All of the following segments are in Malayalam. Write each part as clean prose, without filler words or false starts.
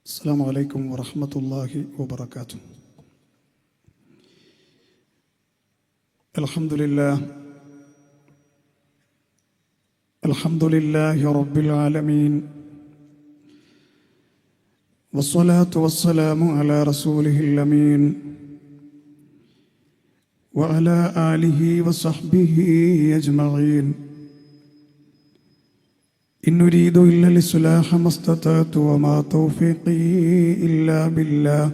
السلام عليكم ورحمة الله وبركاته. الحمد لله رب العالمين، والصلاة والسلام على رسوله الأمين وعلى آله وصحبه أجمعين. إن نريد إلا الإصلاح ما استطعت وما توفيقي إلا بالله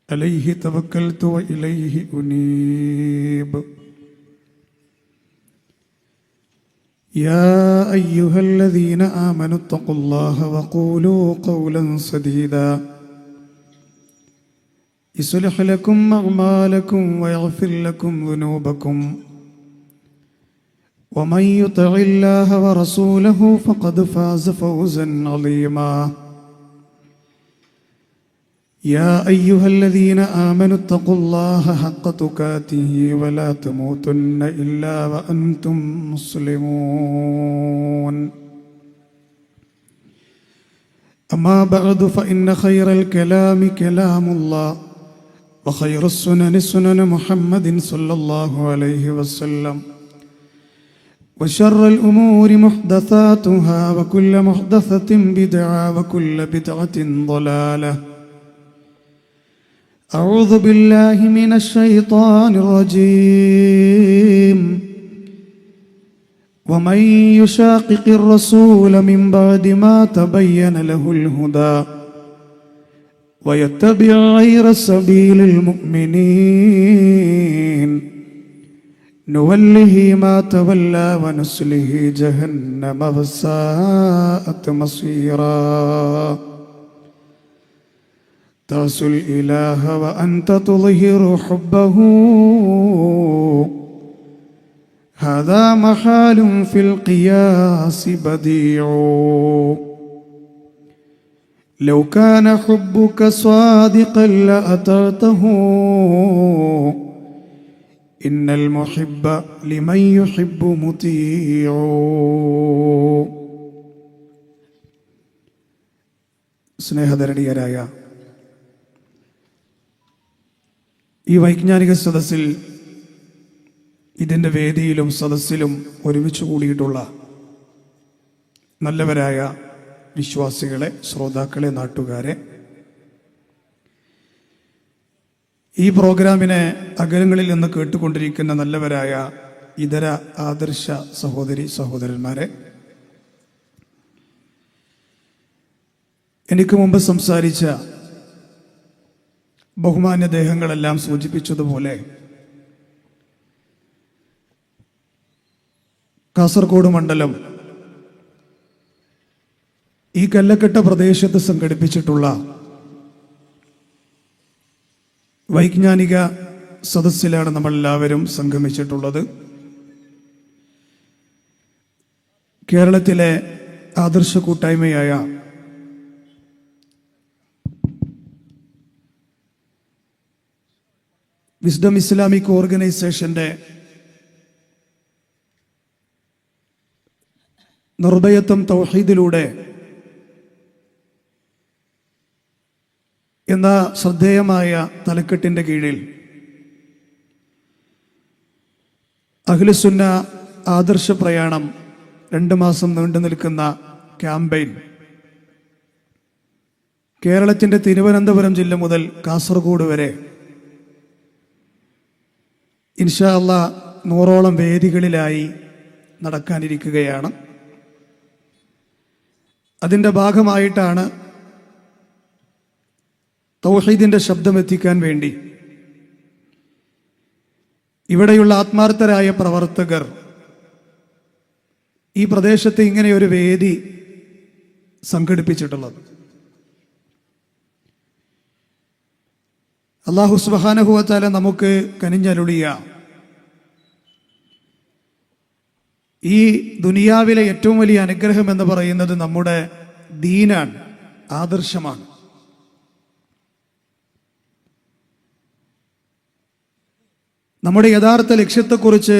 عليه توكلت وإليه أنيب. يا أيها الذين آمنوا اتقوا الله وقولوا قولا سديدا يصلح لكم أعمالكم ويغفر لكم ذنوبكم ومن يطع الله ورسوله فقد فاز فوزا عظيما. يا أيها الذين آمنوا اتقوا الله حق تقاته ولا تموتن إلا وأنتم مسلمون. أما بعد فإن خير الكلام كلام الله وخير السنن سنن محمد صلى الله عليه وسلم وشر الأمور محدثاتها وكل محدثة بدعة وكل بدعة ضلالة. أعوذ بالله من الشيطان الرجيم. ومن يشاقق الرسول من بعد ما تبين له الهدى ويتبع غير سبيل المؤمنين نوله ما تولى ونصله جهنم وساءت مصيرا. تعصي الإله وأنت تظهر حبه هذا محال في القياس بديع. لو كان حبك صادقا لأطعته إن المحب لمن يحب مطيع. സ്നേഹധരണീയരായ ഈ വൈജ്ഞാനിക സദസ്സിൽ, ഇതിൻ്റെ വേദിയിലും സദസ്സിലും ഒരുമിച്ച് കൂടിയിട്ടുള്ള നല്ലവരായ വിശ്വാസികളെ, ശ്രോതാക്കളെ, നാട്ടുകാരെ, ഈ പ്രോഗ്രാമിനെ അകലങ്ങളിൽ നിന്ന് കേട്ടുകൊണ്ടിരിക്കുന്ന നല്ലവരായ ഇതര ആദർശ സഹോദരി സഹോദരന്മാരെ, എനിക്ക് മുമ്പ് സംസാരിച്ച ബഹുമാന്യ ദേഹങ്ങളെല്ലാം സൂചിപ്പിച്ചതുപോലെ കാസർഗോഡ് മണ്ഡലം ഈ കല്ലക്കെട്ട പ്രദേശത്ത് സംഘടിപ്പിച്ചിട്ടുള്ള വൈജ്ഞാനിക സദസ്സിലാണ് നമ്മളെല്ലാവരും സംഗമിച്ചിട്ടുള്ളത്. കേരളത്തിലെ ആദർശ കൂട്ടായ്മയായ വിസ്ഡം ഇസ്ലാമിക് ഓർഗനൈസേഷന്റെ നിർഭയത്വം തൗഹീദിലൂടെ എന്ന ശ്രദ്ധേയമായ തലക്കെട്ടിൻ്റെ കീഴിൽ അഹ്ലുസുന്ന ആദർശ പ്രയാണം 2 മാസം നീണ്ടു നിൽക്കുന്ന ക്യാമ്പയിൻ കേരളത്തിൻ്റെ തിരുവനന്തപുരം ജില്ല മുതൽ കാസർഗോഡ് വരെ ഇൻഷാ അല്ലാഹ് 100ഓളം വേദികളിലായി നടക്കാനിരിക്കുകയാണ്. അതിൻ്റെ ഭാഗമായിട്ടാണ് തൗഹീദിൻ്റെ ശബ്ദമെത്തിക്കാൻ വേണ്ടി ഇവിടെയുള്ള ആത്മാർത്ഥരായ പ്രവർത്തകർ ഈ പ്രദേശത്ത് ഇങ്ങനെയൊരു വേദി സംഘടിപ്പിച്ചിട്ടുള്ളത്. അല്ലാഹു സുബ്ഹാനഹു വ തആല നമുക്ക് കനിഞ്ഞരുളിയ ഈ ദുനിയാവിലെ ഏറ്റവും വലിയ അനുഗ്രഹം എന്ന് പറയുന്നത് നമ്മുടെ ദീനാണ്, ആദർശമാണ്. നമ്മുടെ യഥാർത്ഥ ലക്ഷ്യത്തെക്കുറിച്ച്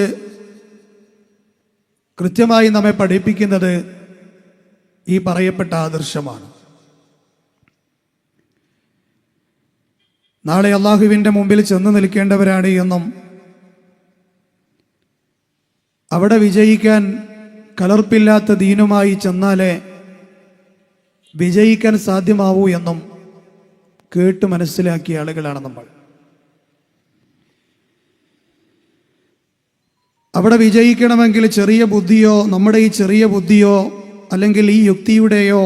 കൃത്യമായി നമ്മെ പഠിപ്പിക്കുന്നത് ഈ പറയപ്പെട്ട ആദർശമാണ്. നാളെ അള്ളാഹുവിൻ്റെ മുമ്പിൽ ചെന്ന് നിൽക്കേണ്ടവരാണ് എന്നും അവിടെ വിജയിക്കാൻ കലർപ്പില്ലാത്ത ദീനുമായി ചെന്നാലേ വിജയിക്കാൻ സാധ്യമാവൂ എന്നും കേട്ട് മനസ്സിലാക്കിയ ആളുകളാണ് നമ്മൾ. അവിടെ വിജയിക്കണമെങ്കിൽ ചെറിയ ബുദ്ധിയോ, നമ്മുടെ ഈ ചെറിയ ബുദ്ധിയോ അല്ലെങ്കിൽ ഈ യുക്തിയുടെയോ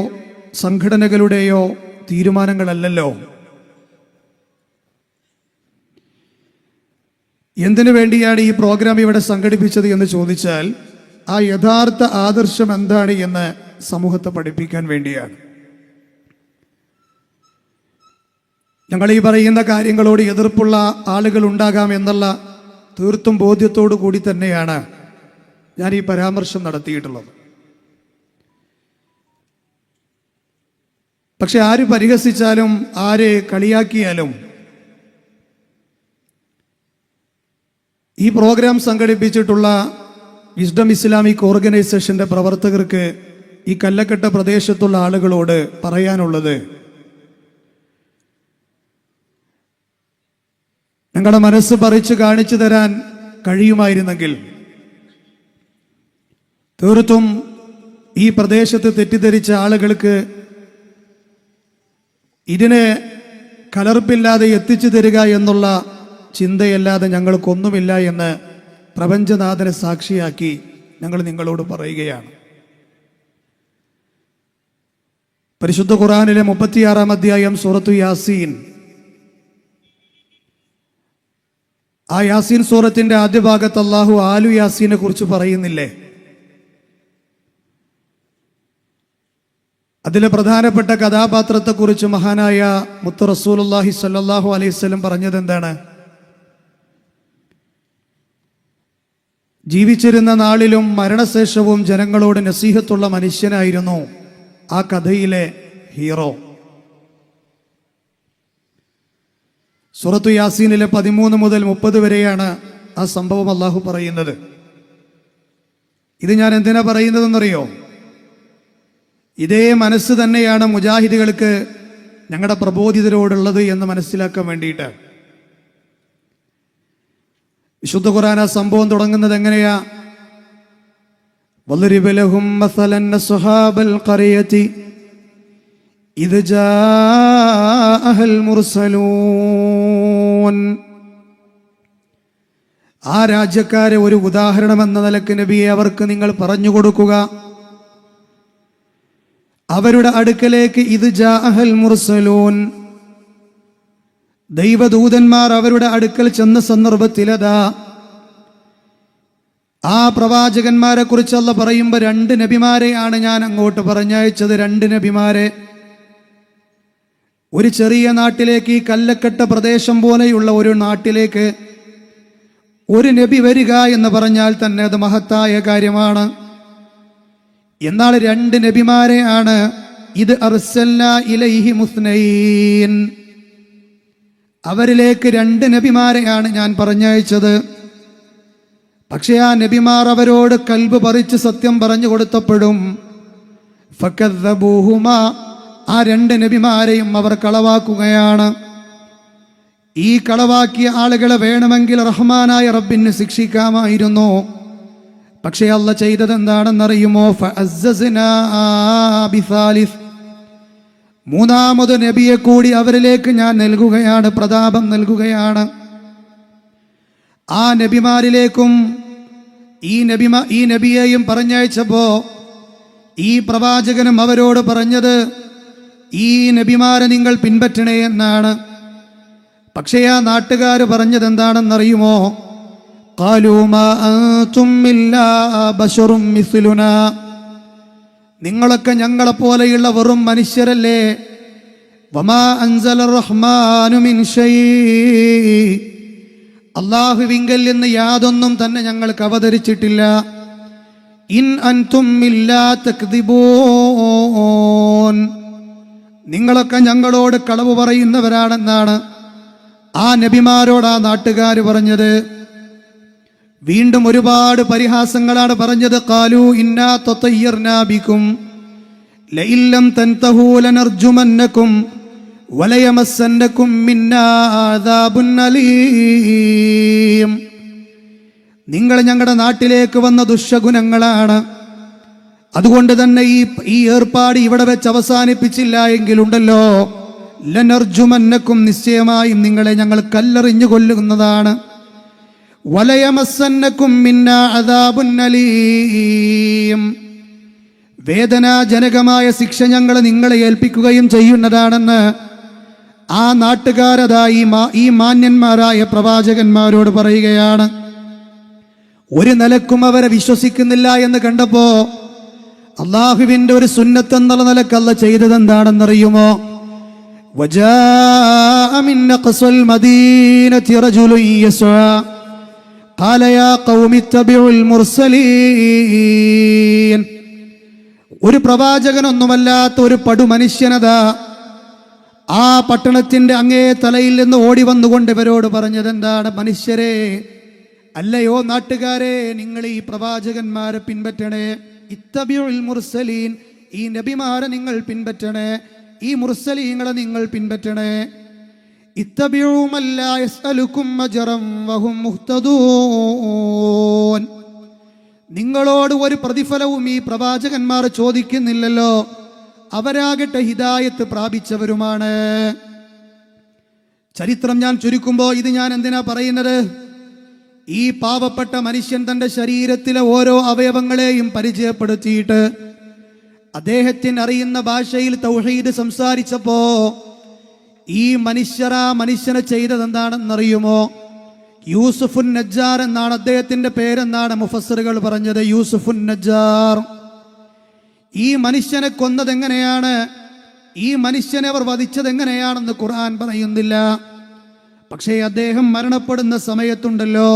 സംഘടനകളുടെയോ തീരുമാനങ്ങളല്ലല്ലോ. എന്തിനു വേണ്ടിയാണ് ഈ പ്രോഗ്രാം ഇവിടെ സംഘടിപ്പിച്ചത് എന്ന് ചോദിച്ചാൽ ആ യഥാർത്ഥ ആദർശം എന്താണ് എന്ന് സമൂഹത്തെ പഠിപ്പിക്കാൻ വേണ്ടിയാണ്. ഞങ്ങൾ ഈ പറയുന്ന കാര്യങ്ങളോട് എതിർപ്പുള്ള ആളുകൾ ഉണ്ടാകാം എന്നുള്ള തീർത്തും ബോധ്യത്തോടു കൂടി തന്നെയാണ് ഞാൻ ഈ പരാമർശം നടത്തിയിട്ടുള്ളത്. പക്ഷെ ആര് പരിഹസിച്ചാലും ആര് കളിയാക്കിയാലും ഈ പ്രോഗ്രാം സംഘടിപ്പിച്ചിട്ടുള്ള വിസ്ഡം ഇസ്ലാമിക് ഓർഗനൈസേഷന്റെ പ്രവർത്തകർക്ക് ഈ കല്ലക്കട്ട പ്രദേശത്തുള്ള ആളുകളോട് പറയാനുള്ളത്, ഞങ്ങളുടെ മനസ്സ് പറിച്ച് കാണിച്ചു തരാൻ കഴിയുമായിരുന്നെങ്കിൽ തീർത്തും ഈ പ്രദേശത്ത് തെറ്റിദ്ധരിച്ച ആളുകൾക്ക് ഇതിനെ കലർപ്പില്ലാതെ എത്തിച്ചു തരിക എന്നുള്ള ചിന്തയല്ലാതെ ഞങ്ങൾക്കൊന്നുമില്ല എന്ന് പ്രപഞ്ചനാഥനെ സാക്ഷിയാക്കി ഞങ്ങൾ നിങ്ങളോട് പറയുകയാണ്. പരിശുദ്ധ ഖുർആനിലെ 36-ാം അധ്യായം സൂറത്തു യാസീൻ, ആ യാസീൻ സൂറത്തിന്റെ ആദ്യ ഭാഗത്ത് അല്ലാഹു ആലു യാസീനെ കുറിച്ച് പറയുന്നില്ലേ? അതിലെ പ്രധാനപ്പെട്ട കഥാപാത്രത്തെക്കുറിച്ച് മഹാനായ മുത്ത് റസൂലുള്ളാഹി സ്വല്ലല്ലാഹു അലൈഹി വസല്ലം പറഞ്ഞത് എന്താണ്? ജീവിച്ചിരുന്ന നാളിലും മരണശേഷവും ജനങ്ങളോട് നസീഹത്തുള്ള മനുഷ്യനായിരുന്നു ആ കഥയിലെ ഹീറോ. സൂറത്തു യാസീനിലെ 13 മുതൽ 30 വരെയാണ് ആ സംഭവം അല്ലാഹു പറയുന്നത്. ഇത് ഞാൻ എന്തിനാ പറയുന്നതെന്നറിയോ? ഇതേ മനസ്സ് തന്നെയാണ് മുജാഹിദുകൾക്ക് ഞങ്ങളുടെ പ്രബോധിതരോടുള്ളത് എന്ന് മനസ്സിലാക്കാൻ വേണ്ടിയിട്ട്. വിശുദ്ധ ഖുർആൻ ആ സംഭവം തുടങ്ങുന്നത് എങ്ങനെയാ? വദ്രിബ് ലഹും മസലൻ അസ്ഹാബൽ ഖറിയതി ഇദ് ജാഅഹൽ മുർസലൂൻ. ആ രാജ്യക്കാരെ ഒരു ഉദാഹരണം എന്ന നിലക്ക് നബിയെ അവർക്ക് നിങ്ങൾ പറഞ്ഞു കൊടുക്കുക. അവരുടെ അടുക്കലേക്ക് ഇദ് ജാഅഹൽ മുർസലൂൻ, ദൈവദൂതന്മാർ അവരുടെ അടുക്കൽ ചെന്ന സന്ദർഭത്തിലതാ ആ പ്രവാചകന്മാരെ കുറിച്ച് അല്ലാഹു പറയുമ്പോൾ 2 നബിമാരെയാണ് ഞാൻ അങ്ങോട്ട് പറഞ്ഞയച്ചത്. 2 നബിമാരെ. ഒരു ചെറിയ നാട്ടിലേക്ക്, ഈ കല്ലക്കട്ട പ്രദേശം പോലെയുള്ള ഒരു നാട്ടിലേക്ക് ഒരു നബി വരിക എന്ന് പറഞ്ഞാൽ തന്നെ അത് മഹത്തായ കാര്യമാണ്. എന്നാൽ 2 നബിമാരെയാണ് ഇത് അർസൽനാ ഇലൈഹി മുസ്നൈൻ, അവരിലേക്ക് 2 നബിമാരെയാണ് ഞാൻ പറഞ്ഞയച്ചത്. പക്ഷേ ആ നബിമാർ അവരോട് കൽബ് പറിച്ച് സത്യം പറഞ്ഞു കൊടുത്തപ്പോഴും ഫകദ്ദബൂഹുമാ, ആ 2 നബിമാരെയും അവർ കളവാക്കുകയാണ്. ഈ കളവാക്കിയ ആളുകളെ വേണമെങ്കിൽ റഹ്മാനായ റബ്ബിന് ശിക്ഷിക്കാമായിരുന്നു. പക്ഷേ അല്ലാഹു ചെയ്തത് എന്താണെന്നറിയുമോ? ഫഅസ്സസ്നാ ബിസാലിസ്, 3ാമത് നബിയെ കൂടി അവരിലേക്ക് ഞാൻ നൽകുകയാണ്, പ്രതാപം നൽകുകയാണ്. ആ നബിമാരിലേക്കും ഈ നബിയെയും പറഞ്ഞയച്ചപ്പോ ഈ പ്രവാചകനും അവരോട് പറഞ്ഞത് ഈ നബിമാരെ നിങ്ങൾ പിൻപറ്റണേ എന്നാണ്. പക്ഷേ ആ നാട്ടുകാർ പറഞ്ഞത് എന്താണെന്നറിയുമോ? ഖാലൂ മാ അൻതും ഇല്ലാ ബശറും മിസ്ലുനാ, നിങ്ങളൊക്കെ ഞങ്ങളെപ്പോലെയുള്ള വെറും മനുഷ്യരല്ലേ. വമാ അൻസലർ റഹ്മാനു മിൻ ഷൈ, അല്ലാഹുവിങ്കൽ നിന്ന് യാതൊന്നും തന്നെ ഞങ്ങൾക്ക് അവതരിച്ചിട്ടില്ല. ഇൻ അൻതും ഇല്ലാ തക്ദിബൂൻ, നിങ്ങളൊക്കെ ഞങ്ങളോട് കളവ് പറയുന്നവരാണെന്നാണ് ആ നബിമാരോട് ആ നാട്ടുകാർ പറഞ്ഞത്. വീണ്ടും ഒരുപാട് പരിഹാസങ്ങളാണ് പറഞ്ഞത്. ഖാലൂ ഇന്നാ തതയ്യർനാ ബികും ലഇല്ലം തൻതഹൂ ലനർജുമന്നകും വലയമസ്സന്നകും മിന്നാ അദാബുൻ അലീം. നിങ്ങൾ ഞങ്ങളുടെ നാട്ടിലേക്ക് വന്ന ദുശ്ശകുനങ്ങളാണ്. അതുകൊണ്ട് തന്നെ ഈ ഏർപ്പാട് ഇവിടെ വെച്ച് അവസാനിപ്പിച്ചില്ല എങ്കിലുണ്ടല്ലോ, ലനർജുമന്നക്കും, നിശ്ചയമായും നിങ്ങളെ ഞങ്ങൾ കല്ലെറിഞ്ഞു കൊല്ലുന്നതാണ്. വലയമസ്സന്നകും മിന്നാ അദാബുൻ അലീം, വേദനാജനകമായ ശിക്ഷ ഞങ്ങൾ നിങ്ങളെ ഏൽപ്പിക്കുകയും ചെയ്യുന്നതാണെന്ന് ആ നാട്ടുകാരതായി ഈ മാന്യന്മാരായ പ്രവാചകന്മാരോട് പറയുകയാണ്. ഒരു നിലക്കും അവരെ വിശ്വസിക്കുന്നില്ല എന്ന് കണ്ടപ്പോ അള്ളാഹുവിന്റെ ഒരു സുന്നത്ത് എന്നുള്ള നിലക്ക് അല്ലാഹു ചെയ്തത് എന്താണെന്നറിയുമോ? വജാഅ മിൻ അഖ്സൽ മദീനതി റജുലുൻ യസ്ആ ഖാല യാ ഖൗമി ഇത്തബിഉൽ മുർസലീൻ. ഒരു പ്രവാചകനൊന്നുമല്ലാത്ത ഒരു പടുമനുഷ്യനതാ ആ പട്ടണത്തിന്റെ അങ്ങേ തലയിൽ നിന്ന് ഓടി വന്നുകൊണ്ട് ഇവരോട് പറഞ്ഞത് എന്താണ്? മനുഷ്യരെ, അല്ലയോ നാട്ടുകാരെ, നിങ്ങൾ ഈ പ്രവാചകന്മാരെ പിൻപറ്റണേ. ഇത്തബിഉൽ മുർസലീൻ, ഈ നബിമാരെ നിങ്ങൾ പിൻപറ്റണേ, ഈ മുർസലീങ്ങളെ നിങ്ങൾ പിൻപറ്റണേ. ഇത്തബിഉ മൻ ലാ യസ്അലുകും അജ്റൻ വഹും മുഹ്തദൂൻ. നിങ്ങളോട് ഒരു പ്രതിഫലവും ഈ പ്രവാചകന്മാർ ചോദിക്കുന്നില്ലല്ലോ, അവരാകട്ടെ ഹിദായത്ത് പ്രാപിച്ചവരുമാണ്. ചരിത്രം ഞാൻ ചുരുക്കുമ്പോൾ ഇത് ഞാൻ എന്തിനാ പറയുന്നത്? ഈ പാവപ്പെട്ട മനുഷ്യൻ തൻ്റെ ശരീരത്തിലെ ഓരോ അവയവങ്ങളെയും പരിചയപ്പെടുത്തിയിട്ട് അദ്ദേഹത്തിന് അറിയുന്ന ഭാഷയിൽ തൗഹീദ് സംസാരിച്ചപ്പോ ഈ മനുഷ്യനെ ചെയ്തത് എന്താണെന്നറിയുമോ? യൂസുഫുൻ നജ്ജാർ എന്നാണ് അദ്ദേഹത്തിന്റെ പേരെന്നാണ് മുഫസ്സിറുകൾ പറഞ്ഞത്. യൂസുഫുൻ നജ്ജാർ. ഈ മനുഷ്യനെ കൊന്നത് എങ്ങനെയാണ്, ഈ മനുഷ്യനെ അവർ വധിച്ചത് എങ്ങനെയാണെന്ന് ഖുർആൻ പറയുന്നില്ല. പക്ഷേ അദ്ദേഹം മരണപ്പെടുന്ന സമയത്തുണ്ടല്ലോ,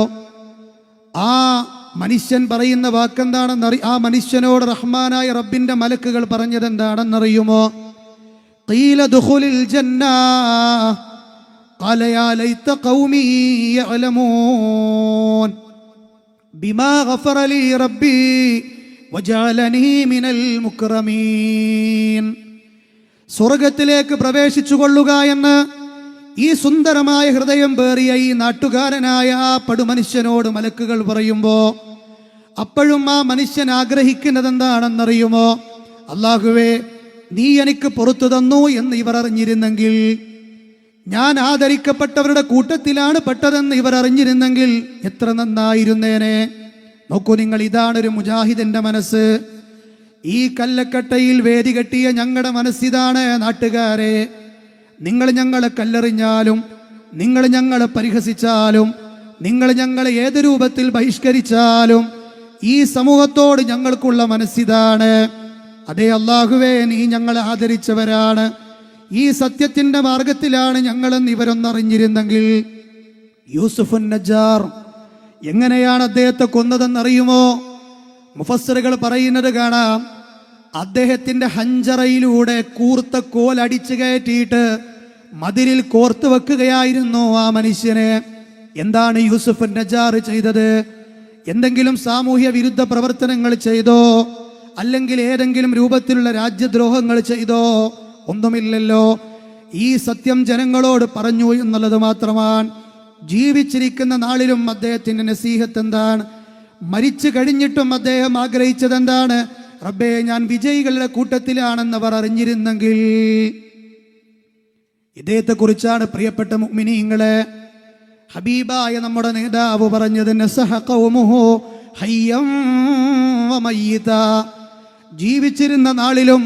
ആ മനുഷ്യൻ പറയുന്ന വാക്കെന്താണെന്ന് ആ മനുഷ്യനോട് റഹ്മാനായ റബ്ബിന്റെ മലക്കുകൾ പറഞ്ഞത് എന്താണെന്നറിയുമോ? ഖീല ദുഖുലിൽ ജന്നാ ഖാല യാ ലൈത ഖൗമി യഅലമൂൻ ബിമാ ഗഫറ ലി റബ്ബി വജഅലനി മിനൽ മുക്രമീൻ. സ്വർഗത്തിലേക്ക് പ്രവേശിച്ചു കൊള്ളുക എന്ന് ഈ സുന്ദരമായ ഹൃദയം പേറിയ ഈ നാട്ടുകാരനായ ആ പടുമനുഷ്യനോട് മലക്കുകൾ പറയുമ്പോ അപ്പോഴും ആ മനുഷ്യൻ ആഗ്രഹിക്കുന്നത് എന്താണെന്നറിയുമോ? അല്ലാഹുവേ, നീ എനിക്ക് പുറത്തു തന്നു എന്ന് ഇവർ അറിഞ്ഞിരുന്നെങ്കിൽ, ഞാൻ ആദരിക്കപ്പെട്ടവരുടെ കൂട്ടത്തിലാണ് പെട്ടതെന്ന് ഇവർ അറിഞ്ഞിരുന്നെങ്കിൽ എത്ര നന്നായിരുന്നേനെ. നോക്കൂ നിങ്ങൾ, ഇതാണൊരു മുജാഹിദിന്റെ മനസ്സ്. ഈ കല്ലക്കട്ടയിൽ വേദി കെട്ടിയ ഞങ്ങളുടെ മനസ്സിതാണ്. നാട്ടുകാരെ, നിങ്ങൾ ഞങ്ങളെ കല്ലെറിഞ്ഞാലും, നിങ്ങൾ ഞങ്ങളെ പരിഹസിച്ചാലും, നിങ്ങൾ ഞങ്ങളെ ഏത് രൂപത്തിൽ ബഹിഷ്കരിച്ചാലും ഈ സമൂഹത്തോട് ഞങ്ങൾക്കുള്ള മനസ്സിതാണ്. അതേ അല്ലാഹുവേ, നീ ഞങ്ങളെ ആദരിച്ചവരാണ്, ഈ സത്യത്തിന്റെ മാർഗത്തിലാണ് ഞങ്ങളെന്ന് ഇവരൊന്നറിഞ്ഞിരുന്നെങ്കിൽ. യൂസുഫുൻ നജ്ജാർ എങ്ങനെയാണ് അദ്ദേഹത്തെ കൊന്നതെന്നറിയുമോ? മുഫസ്സിറുകൾ പറയുന്നത് കാണാം. അദ്ദേഹത്തിന്റെ ഹഞ്ചറയിലൂടെ കൂർത്ത കോൽ അടിച്ചു കയറ്റിയിട്ട് മതിലിൽ കോർത്തു വെക്കുകയായിരുന്നു ആ മനുഷ്യനെ. എന്താണ് യൂസുഫുൻ നജ്ജാർ ചെയ്തത്? എന്തെങ്കിലും സാമൂഹ്യ വിരുദ്ധ പ്രവർത്തനങ്ങൾ ചെയ്തോ, അല്ലെങ്കിൽ ഏതെങ്കിലും രൂപത്തിലുള്ള രാജ്യദ്രോഹങ്ങൾ ചെയ്തോ? ഒന്നുമില്ലല്ലോ. ഈ സത്യം ജനങ്ങളോട് പറഞ്ഞു എന്നുള്ളത് മാത്രമാണ്. ജീവിച്ചിരിക്കുന്ന നാളിലും അദ്ദേഹത്തിന്റെ നസീഹത്ത് എന്താണ്? മരിച്ചു കഴിഞ്ഞിട്ടും അദ്ദേഹം ആഗ്രഹിച്ചത് എന്താണ്? റബ്ബേ, ഞാൻ വിജയികളുടെ കൂട്ടത്തിലാണെന്നവർ അറിഞ്ഞിരുന്നെങ്കിൽ. ഇദ്ദേഹത്തെ കുറിച്ചാണ് പ്രിയപ്പെട്ട മുഅ്മിനീങ്ങളെ ഹബീബായ നമ്മുടെ നേതാവ് പറഞ്ഞത്, നസഹ ഖൗമുഹു ഹയ്യം വമയ്യിതാ. ജീവിച്ചിരുന്ന നാളിലും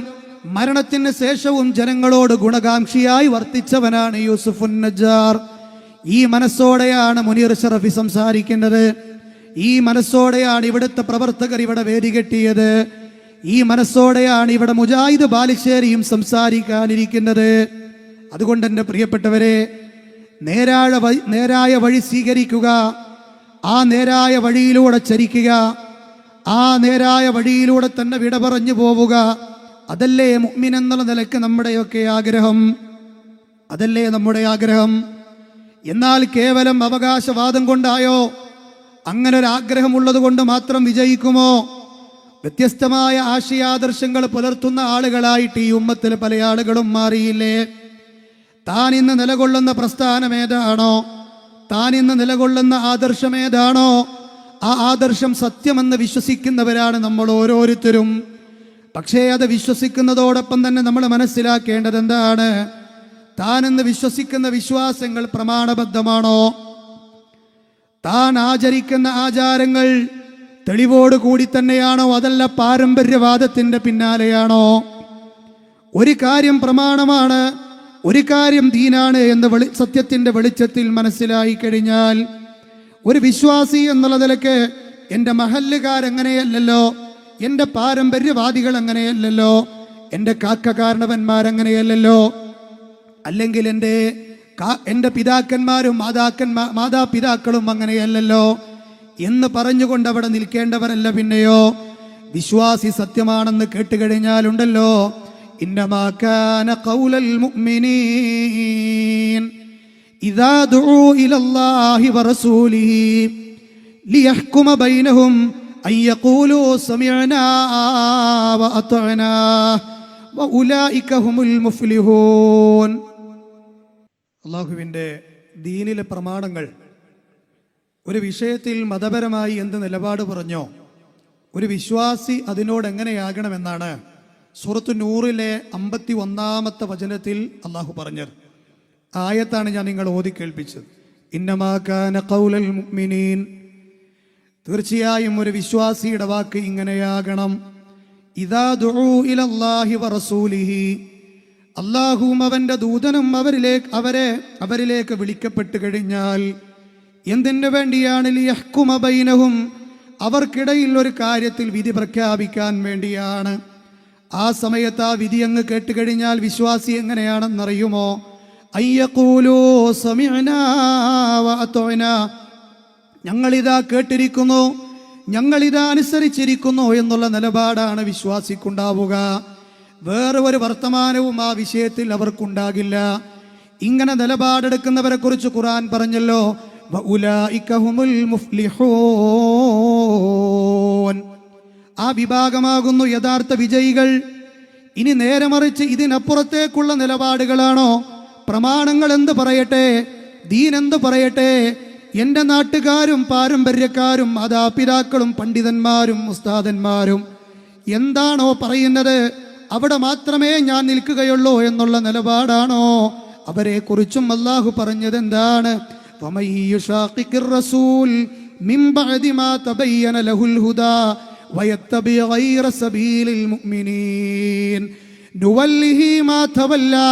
മരണത്തിന് ശേഷവും ജനങ്ങളോട് ഗുണകാംക്ഷിയായി വർത്തിച്ചവനാണ് യൂസുഫുൻ നജ്ജാർ. ഈ മനസ്സോടെയാണ് മുനീർ ഷറഫി സംസാരിക്കേണ്ടത്. ഈ മനസ്സോടെയാണ് ഇവിടുത്തെ പ്രവർത്തകർ ഇവിടെ വേദി കെട്ടിയത്. ഈ മനസ്സോടെയാണ് ഇവിടെ മുജാഹിദ് ബാലുശ്ശേരിയും സംസാരിക്കാനിരിക്കുന്നത്. അതുകൊണ്ട് എൻ്റെ പ്രിയപ്പെട്ടവരെ, നേരായ വഴി സ്വീകരിക്കുക, ആ നേരായ വഴിയിലൂടെ ചരിക്കുക, ആ നേരായ വഴിയിലൂടെ തന്നെ വിട പറഞ്ഞു പോവുക. അതല്ലേ മുഅ്മിൻ എന്നുള്ള നിലയ്ക്ക് നമ്മുടെയൊക്കെ ആഗ്രഹം, അതല്ലേ നമ്മുടെ ആഗ്രഹം. എന്നാൽ കേവലം അവകാശവാദം കൊണ്ടായോ, അങ്ങനെ ഒരു ആഗ്രഹമുള്ളത് കൊണ്ട് മാത്രം വിജയിക്കുമോ? വ്യത്യസ്തമായ ആശയാദർശങ്ങൾ പുലർത്തുന്ന ആളുകളായിട്ട് ഈ ഉമ്മത്തിൽ പല ആളുകളും മാറിയില്ലേ? താൻ ഇന്ന് നിലകൊള്ളുന്ന പ്രസ്ഥാനം ഏതാണോ, താൻ ഇന്ന് നിലകൊള്ളുന്ന ആദർശം ഏതാണോ, ആ ആദർശം സത്യമെന്ന് വിശ്വസിക്കുന്നവരാണ് നമ്മൾ ഓരോരുത്തരും. പക്ഷേ അത് വിശ്വസിക്കുന്നതോടൊപ്പം തന്നെ നമ്മൾ മനസ്സിലാക്കേണ്ടത് എന്താണ്? താനെന്ന് വിശ്വസിക്കുന്ന വിശ്വാസങ്ങൾ പ്രമാണബദ്ധമാണോ? താൻ ആചരിക്കുന്ന ആചാരങ്ങൾ തെളിവോട് കൂടി തന്നെയാണോ, അതല്ല പാരമ്പര്യവാദത്തിന്റെ പിന്നാലെയാണോ? ഒരു കാര്യം പ്രമാണമാണ്, ഒരു കാര്യം ദീനാണ് എന്ന് സത്യത്തിന്റെ വെളിച്ചത്തിൽ മനസ്സിലായി കഴിഞ്ഞാൽ ഒരു വിശ്വാസി എന്നുള്ള നിലയ്ക്ക് എൻ്റെ മഹല്ലുകാരങ്ങനെയല്ലല്ലോ, എൻ്റെ പാരമ്പര്യവാദികൾ അങ്ങനെയല്ലല്ലോ, എൻ്റെ കാരണവന്മാരങ്ങനെയല്ലല്ലോ, അല്ലെങ്കിൽ എൻ്റെ പിതാക്കന്മാരും മാതാപിതാക്കളും അങ്ങനെയല്ലല്ലോ എന്ന് പറഞ്ഞുകൊണ്ട് അവിടെ നിൽക്കേണ്ടവരല്ല. പിന്നെയോ വിശ്വാസി സത്യമാണെന്ന് കേട്ടുകഴിഞ്ഞാലുണ്ടല്ലോ, ഇന്നമാ കാന ഖൗലൽ മുഅ്മിനീൻ ഇദാ ദുഊ ഇലല്ലാഹി വറസൂലിഹി ലിയഹ്കുമ ബൈനഹും അൻ യഖൂലൂ സമിഅനാ വഅതഅനാ വഉലൈക ഹുമുൽ മുഫ്ലിഹൂൻ. അല്ലാഹുവിൻ്റെ ദീനിലെ പ്രമാണങ്ങൾ ഒരു വിഷയത്തിൽ മതപരമായി എന്ത് നിലപാട് പറഞ്ഞോ ഒരു വിശ്വാസി അതിനോട് എങ്ങനെയാകണമെന്നാണ് സൂറത്തു നൂറിലെ 51-ാമത്തെ വചനത്തിൽ അള്ളാഹു പറഞ്ഞത്. ആയത്താണ് ഞാൻ നിങ്ങൾ ഓതി കേൾപ്പിച്ചത്. ഇന്നമാ കാന ഖൗലൽ മുഅ്മിനീൻ, തീർച്ചയായും ഒരു വിശ്വാസിയുടെ വാക്ക് ഇങ്ങനെയാകണം. ഇദാ ദുഊ ഇലല്ലാഹി വറസൂലിഹി, അല്ലാഹുവും അവന്റെ ദൂതനും അവരിലേക്ക് വിളിക്കപ്പെട്ടു കഴിഞ്ഞാൽ എന്തിനു വേണ്ടിയാണ്? ലിയഹ്കുമ ബൈനഹും, അവർക്കിടയിൽ ഒരു കാര്യത്തിൽ വിധി പ്രഖ്യാപിക്കാൻ വേണ്ടിയാണ്. ആ സമയത്ത് ആ വിധി അങ്ങ് കേട്ടുകഴിഞ്ഞാൽ വിശ്വാസി എങ്ങനെയാണെന്നറിയുമോ? അയ്യഖൂലൂ സമിഅനാ വഅതഅനാ, ഞങ്ങളിതാ കേട്ടിരിക്കുന്നു, ഞങ്ങളിതാ അനുസരിച്ചിരിക്കുന്നു എന്നുള്ള നിലപാടാണ് വിശ്വാസിക്കുണ്ടാവുക. വേറെ ഒരു വർത്തമാനവും ആ വിഷയത്തിൽ അവർക്കുണ്ടാകില്ല. ഇങ്ങനെ നിലപാടെടുക്കുന്നവരെ കുറിച്ച് ഖുർആൻ പറഞ്ഞല്ലോ, വഉലൈക ഹുമുൽ മുഫ്ലിഹൂൻ, ആ വിഭാഗമാകുന്നു യഥാർത്ഥ വിജയികൾ. ഇനി നേരെ മറിച്ച് ഇതിനപ്പുറത്തേക്കുള്ള നിലപാടുകളാണോ? പ്രമാണങ്ങൾ എന്ത് പറയട്ടെ, ദീൻ എന്ത് പറയട്ടെ, എൻ്റെ നാട്ടുകാരും പാരമ്പര്യക്കാരും മാതാപിതാക്കളും പണ്ഡിതന്മാരും ഉസ്താദന്മാരും എന്താണോ പറയുന്നത് അവിടെ മാത്രമേ ഞാൻ നിൽക്കുകയുള്ളൂ എന്നുള്ള നിലപാടാണോ? അവരെ കുറിച്ചും അല്ലാഹു പറഞ്ഞത് എന്താണ്? വമൻ യുശാഖിഖിർ റസൂൽ മിൻ ബഅദി മാ തബയ്യന ലഹുൽ ഹുദാ വയത്തബി ഗൈറ സബീലിൽ മുഅ്മിനീൻ നുവല്ലിഹി മാ തവല്ലാ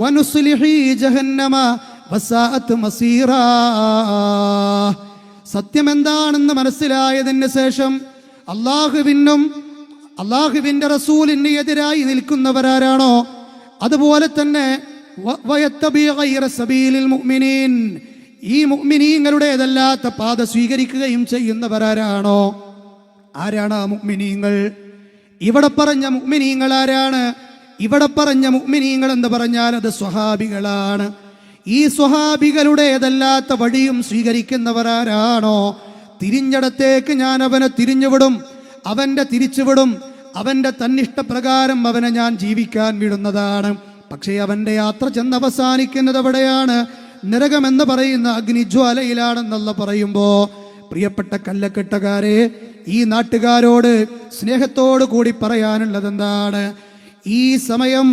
വനുസ്ലിഹി ജഹന്നമ വസാഅത് മസീറാ. സത്യം എന്താണെന്ന് മനസ്സിലായതിന് ശേഷം അള്ളാഹുവിന്റെ റസൂലിന് എതിരായി നിൽക്കുന്നവരാരാണോ, അതുപോലെ തന്നെ വയത്തബി ഗൈറ സബീലിൽ മുഅ്മിനീൻ, ഈ മുഅ്മിനീങ്ങളുടേതല്ലാത്ത പാത സ്വീകരിക്കുകയും ചെയ്യുന്നവരാരാണോ? ആരാണ് ആ മുഅ്മിനീങ്ങൾ? ഇവിടെ പറഞ്ഞ മുഅ്മിനീങ്ങൾ ആരാണ്? ഇവിടെ പറഞ്ഞ മുഅ്മിനീങ്ങൾ എന്ന് പറഞ്ഞാൽ അത് സ്വഹാബികളാണ്. ഈ സ്വഹാബികളുടേതല്ലാത്ത വഴിയും സ്വീകരിക്കുന്നവരാരാണോ? തിരിഞ്ഞടത്തേക്ക് ഞാൻ അവനെ തിരിഞ്ഞുവിടും, അവന്റെ തിരിച്ചുവിടും, അവന്റെ തന്നിഷ്ടപ്രകാരം അവനെ ഞാൻ ജീവിക്കാൻ വിടുന്നതാണ്. പക്ഷേ അവന്റെ യാത്ര ചെന്ന് അവസാനിക്കുന്നത് എവിടെയാണ്? നരകമെന്ന് പറയുന്ന അഗ്നിജ്വാലയിലാണെന്നുള്ള പറയുമ്പോ പ്രിയപ്പെട്ട കല്ലക്കെട്ടകാരെ, ഈ നാട്ടുകാരോട് സ്നേഹത്തോടു കൂടി പറയാനുള്ളത് എന്താണ്? ഈ സമയം,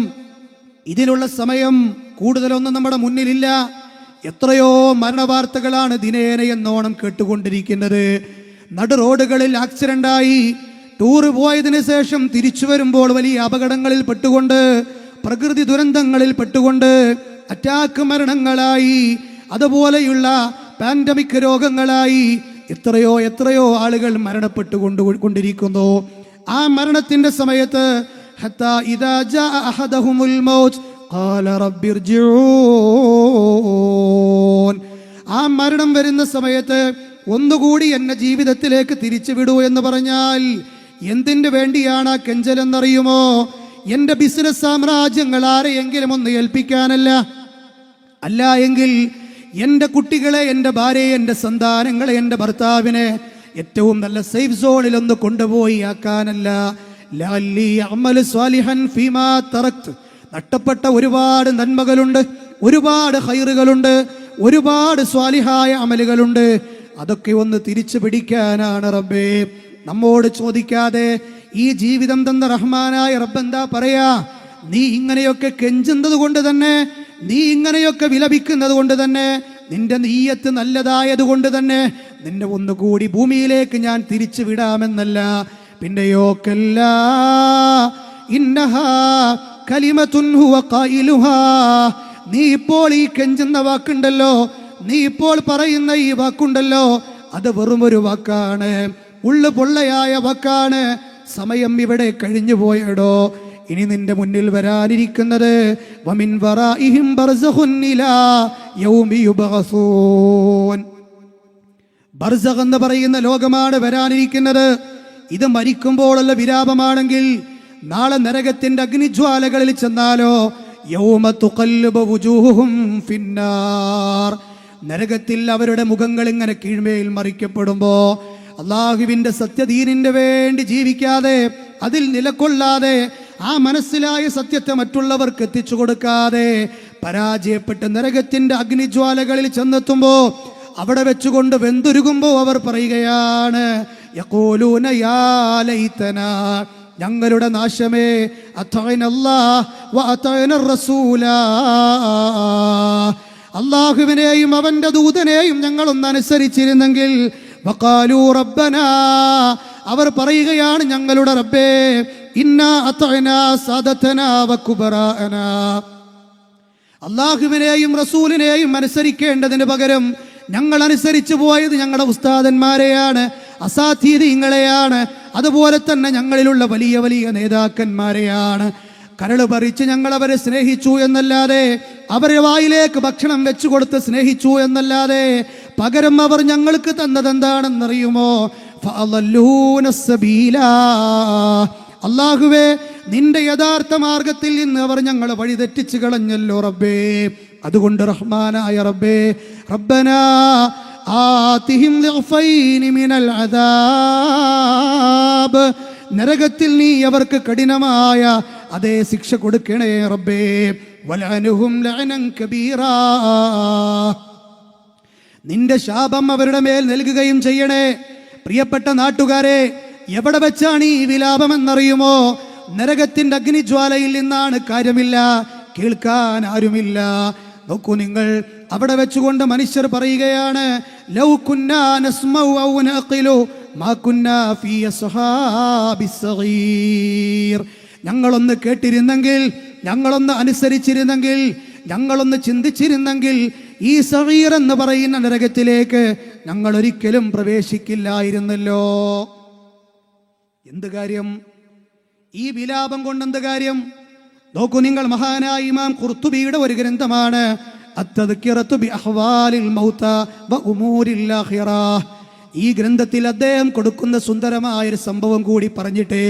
ഇതിനുള്ള സമയം കൂടുതലൊന്നും നമ്മുടെ മുന്നിലില്ല. എത്രയോ മരണവാർത്തകളാണ് ദിനേന എന്നോണം കേട്ടുകൊണ്ടിരിക്കുന്നത്. നടു റോഡുകളിൽ ആക്സിഡന്റായി ടൂറ് പോയതിനു ശേഷം തിരിച്ചു വരുമ്പോൾ വലിയ അപകടങ്ങളിൽ പെട്ടുകൊണ്ട്, പ്രകൃതി ദുരന്തങ്ങളിൽ പെട്ടുകൊണ്ട്, അറ്റാക്ക് മരണങ്ങളായി, അതുപോലെയുള്ള പാൻഡമിക് രോഗങ്ങളായി എത്രയോ ആളുകൾ മരണപ്പെട്ടുകൊണ്ടിരിക്കുന്നു. ആ മരണത്തിന്റെ സമയത്ത് ഹത്താ ഇദാ ജാ അഹദഹുമുൽ മൗത്ത് ഖാല റബ്ബിർജിഊൻ, ആ മരണം വരുന്ന സമയത്ത് ഒന്നുകൂടി എന്നെ ജീവിതത്തിലേക്ക് തിരിച്ചു വിടൂ എന്ന് പറഞ്ഞാൽ എന്തിനു വേണ്ടിയാണ് ആ കെഞ്ചലെന്നറിയുമോ? എൻ്റെ ബിസിനസ് സാമ്രാജ്യങ്ങൾ ആരെയെങ്കിലും ഒന്ന് ഏൽപ്പിക്കാനല്ല, അല്ല എങ്കിൽ എൻ്റെ കുട്ടികളെ, എൻ്റെ ഭാര്യയെ, എൻ്റെ സന്താനങ്ങളെ, എൻ്റെ ഭർത്താവിനെ ഏറ്റവും നല്ല സേഫ് സോണിൽ ഒന്ന് കൊണ്ടുപോയി ആക്കാനല്ല. ലഅല്ലി അഅമലു സ്വാലിഹൻ ഫീമാ തറക്ത്, നഷ്ടപ്പെട്ട ഒരുപാട് നന്മകളുണ്ട്, ഒരുപാട് ഖൈറുകളുണ്ട്, ഒരുപാട് സ്വാലിഹായ അമലുകളുണ്ട്. അതൊക്കെ ഒന്ന് തിരിച്ചു പിടിക്കാനാണ് റബ്ബേ. നമ്മോട് ചോദിക്കാതെ ഈ ജീവിതം തന്ന റഹ്മാനായ റബ്ബ് എന്താ പറയാ? നീ ഇങ്ങനെയൊക്കെ കെഞ്ചുന്നത് കൊണ്ട് തന്നെ, നീ ഇങ്ങനെയൊക്കെ വിലപിക്കുന്നത് കൊണ്ട് തന്നെ, നിന്റെ നീയത്ത് നല്ലതായത് കൊണ്ട് തന്നെ നിന്നെ ഒന്നുകൂടി ഭൂമിയിലേക്ക് ഞാൻ തിരിച്ചു വിടാമെന്നല്ല. പിന്നെയോ കല്ലാ ഇന്നഹാ കലിമത്തുൻ ഹുവ ഖായിലുഹാ. നീ ഇപ്പോൾ ഈ കെഞ്ചുന്ന വാക്കുണ്ടല്ലോ, നീ ഇപ്പോൾ പറയുന്ന ഈ വാക്കുണ്ടല്ലോ, അത് വെറുമൊരു വാക്കാണ്, ഉള്ളു പൊള്ളയായ വാക്കാണ്. സമയം ഇവിടെ കഴിഞ്ഞു പോയടോ. ഇനി നിന്റെ മുന്നിൽ വരാനിരിക്കുന്നത് വമിൻ വറാഇഹിം ബർസഖുൻ ഇലാ യൗമി യുബ്അസൂൻ. ബർസഖ് എന്ന് പറയുന്ന ലോകമാണ് വരാനിരിക്കുന്നത്. ഇത് മരിക്കുമ്പോഴുള്ള വിലാപമാണെങ്കിൽ നാളെ നരകത്തിന്റെ അഗ്നിജ്വാലകളിൽ ചെന്നാലോ, യൗമ തുഖല്ലുബു വുജൂഹുഹും ഫിന്നാർ. നരകത്തിൽ അവരുടെ മുഖങ്ങൾ ഇങ്ങനെ കീഴ്മേൽ മറിക്കപ്പെടുമ്പോ, അള്ളാഹുവിന്റെ സത്യദീനിന്റെ വേണ്ടി ജീവിക്കാതെ, അതിൽ നിലകൊള്ളാതെ, ആ മനസ്സിലായ സത്യത്തെ മറ്റുള്ളവർക്ക് എത്തിച്ചു കൊടുക്കാതെ പരാജയപ്പെട്ട് നരകത്തിന്റെ അഗ്നിജ്വാലകളിൽ ചെന്നെത്തുമ്പോ, അവിടെ വെച്ചുകൊണ്ട് വെന്തുരുകുമ്പോ അവർ പറയുകയാണ്, യഖൂലൂന യാ ലൈതനാ, ഞങ്ങളുടെ നാശമേ, അത്തഅനല്ലാഹ് വ അത്തഅനർ റസൂലാ, അള്ളാഹുവിനെയും അവന്റെ ദൂതനെയും ഞങ്ങളൊന്ന് അനുസരിച്ചിരുന്നെങ്കിൽ. വഖാലൂ റബ്ബനാ, അവർ പറയുകയാണ്, ഞങ്ങളുടെ റബ്ബേ, ഇന്നാ അത്തഅനാ സാദതനാ വകുബറാഅനാ, അള്ളാഹുവിനെയും റസൂലിനെയും അനുസരിക്കേണ്ടതിന് പകരം ഞങ്ങൾ അനുസരിച്ചു പോയത് ഞങ്ങളുടെ ഉസ്താദന്മാരെയാണ്, അസാധീദീങ്ങളെയാണ്, അതുപോലെ തന്നെ ഞങ്ങളിലുള്ള വലിയ വലിയ നേതാക്കന്മാരെയാണ്. കരള് പറിച്ച് ഞങ്ങൾ അവരെ സ്നേഹിച്ചു എന്നല്ലാതെ, അവരെ വായിലേക്ക് ഭക്ഷണം വെച്ചു കൊടുത്ത് സ്നേഹിച്ചു എന്നല്ലാതെ, പകരം അവർ ഞങ്ങൾക്ക് തന്നതെന്താണെന്നറിയുമോ? ഫഅളല്ലൂന സബീലാ. അല്ലാഹുവേ, നിന്റെ യഥാർത്ഥ മാർഗത്തിൽ നിന്ന് അവർ ഞങ്ങളെ വഴിതെറ്റിച്ച് കളഞ്ഞല്ലോ റബ്ബേ. അതുകൊണ്ട് റഹ്മാനായ റബ്ബേ, റബ്ബനാ ആതിഹിം ളിഗ്ഫൈനി മിനൽ അദാബ്, നരകത്തിൽ നീ അവർക്ക് കഠിനമായ അതേ ശിക്ഷ കൊടുക്കണേ റബ്ബേ. വലഅനുഹും ലഅനൻ കബീറാ, നിന്റെ ശാപം അവരുടെ മേൽ നൽകുകയും ചെയ്യണേ. പ്രിയപ്പെട്ട നാട്ടുകാരെ, എവിടെ വെച്ചാണ് ഈ വിലാപമെന്നറിയുമോ? നരകത്തിന്റെ അഗ്നിജ്വാലയിൽ നിന്നാണ്. കാര്യമില്ല, കേൾക്കാൻ ആരുമില്ല. നോക്കൂ നിങ്ങൾ, അവിടെ വെച്ചുകൊണ്ട് മനുഷ്യർ പറയുകയാണ്, ലൗ കുന്നാ നസ്മഉ ഔ നഖിലു മാ കുന്നാ ഫീ അസ്ഹാബിസ് സഗീർ. ഞങ്ങളൊന്ന് കേട്ടിരുന്നെങ്കിൽ, ഞങ്ങളൊന്ന് അനുസരിച്ചിരുന്നെങ്കിൽ, ഞങ്ങളൊന്ന് ചിന്തിച്ചിരുന്നെങ്കിൽ ഈ സഗീർ എന്ന് പറയുന്ന നരകത്തിലേക്ക് ഞങ്ങൾ ഒരിക്കലും പ്രവേശിക്കില്ലായിരുന്നല്ലോ. എന്ത് കാര്യം? ഈ വിലാപം കൊണ്ടെന്ത് കാര്യം? നോക്കൂ നിങ്ങൾ, മഹാനായ ഇമാം ഖുർത്തുബിയുടെ ഒരു ഗ്രന്ഥമാണ് അത്തദ്കിറത്തു ബി അഹ്വാലിൽ മൗത വ ഉമൂരിൽ ആഖിറ. ഈ ഗ്രന്ഥത്തിൽ അദ്ദേഹം കൊടുക്കുന്ന സുന്ദരമായ ഒരു സംഭവം കൂടി പറഞ്ഞിട്ട്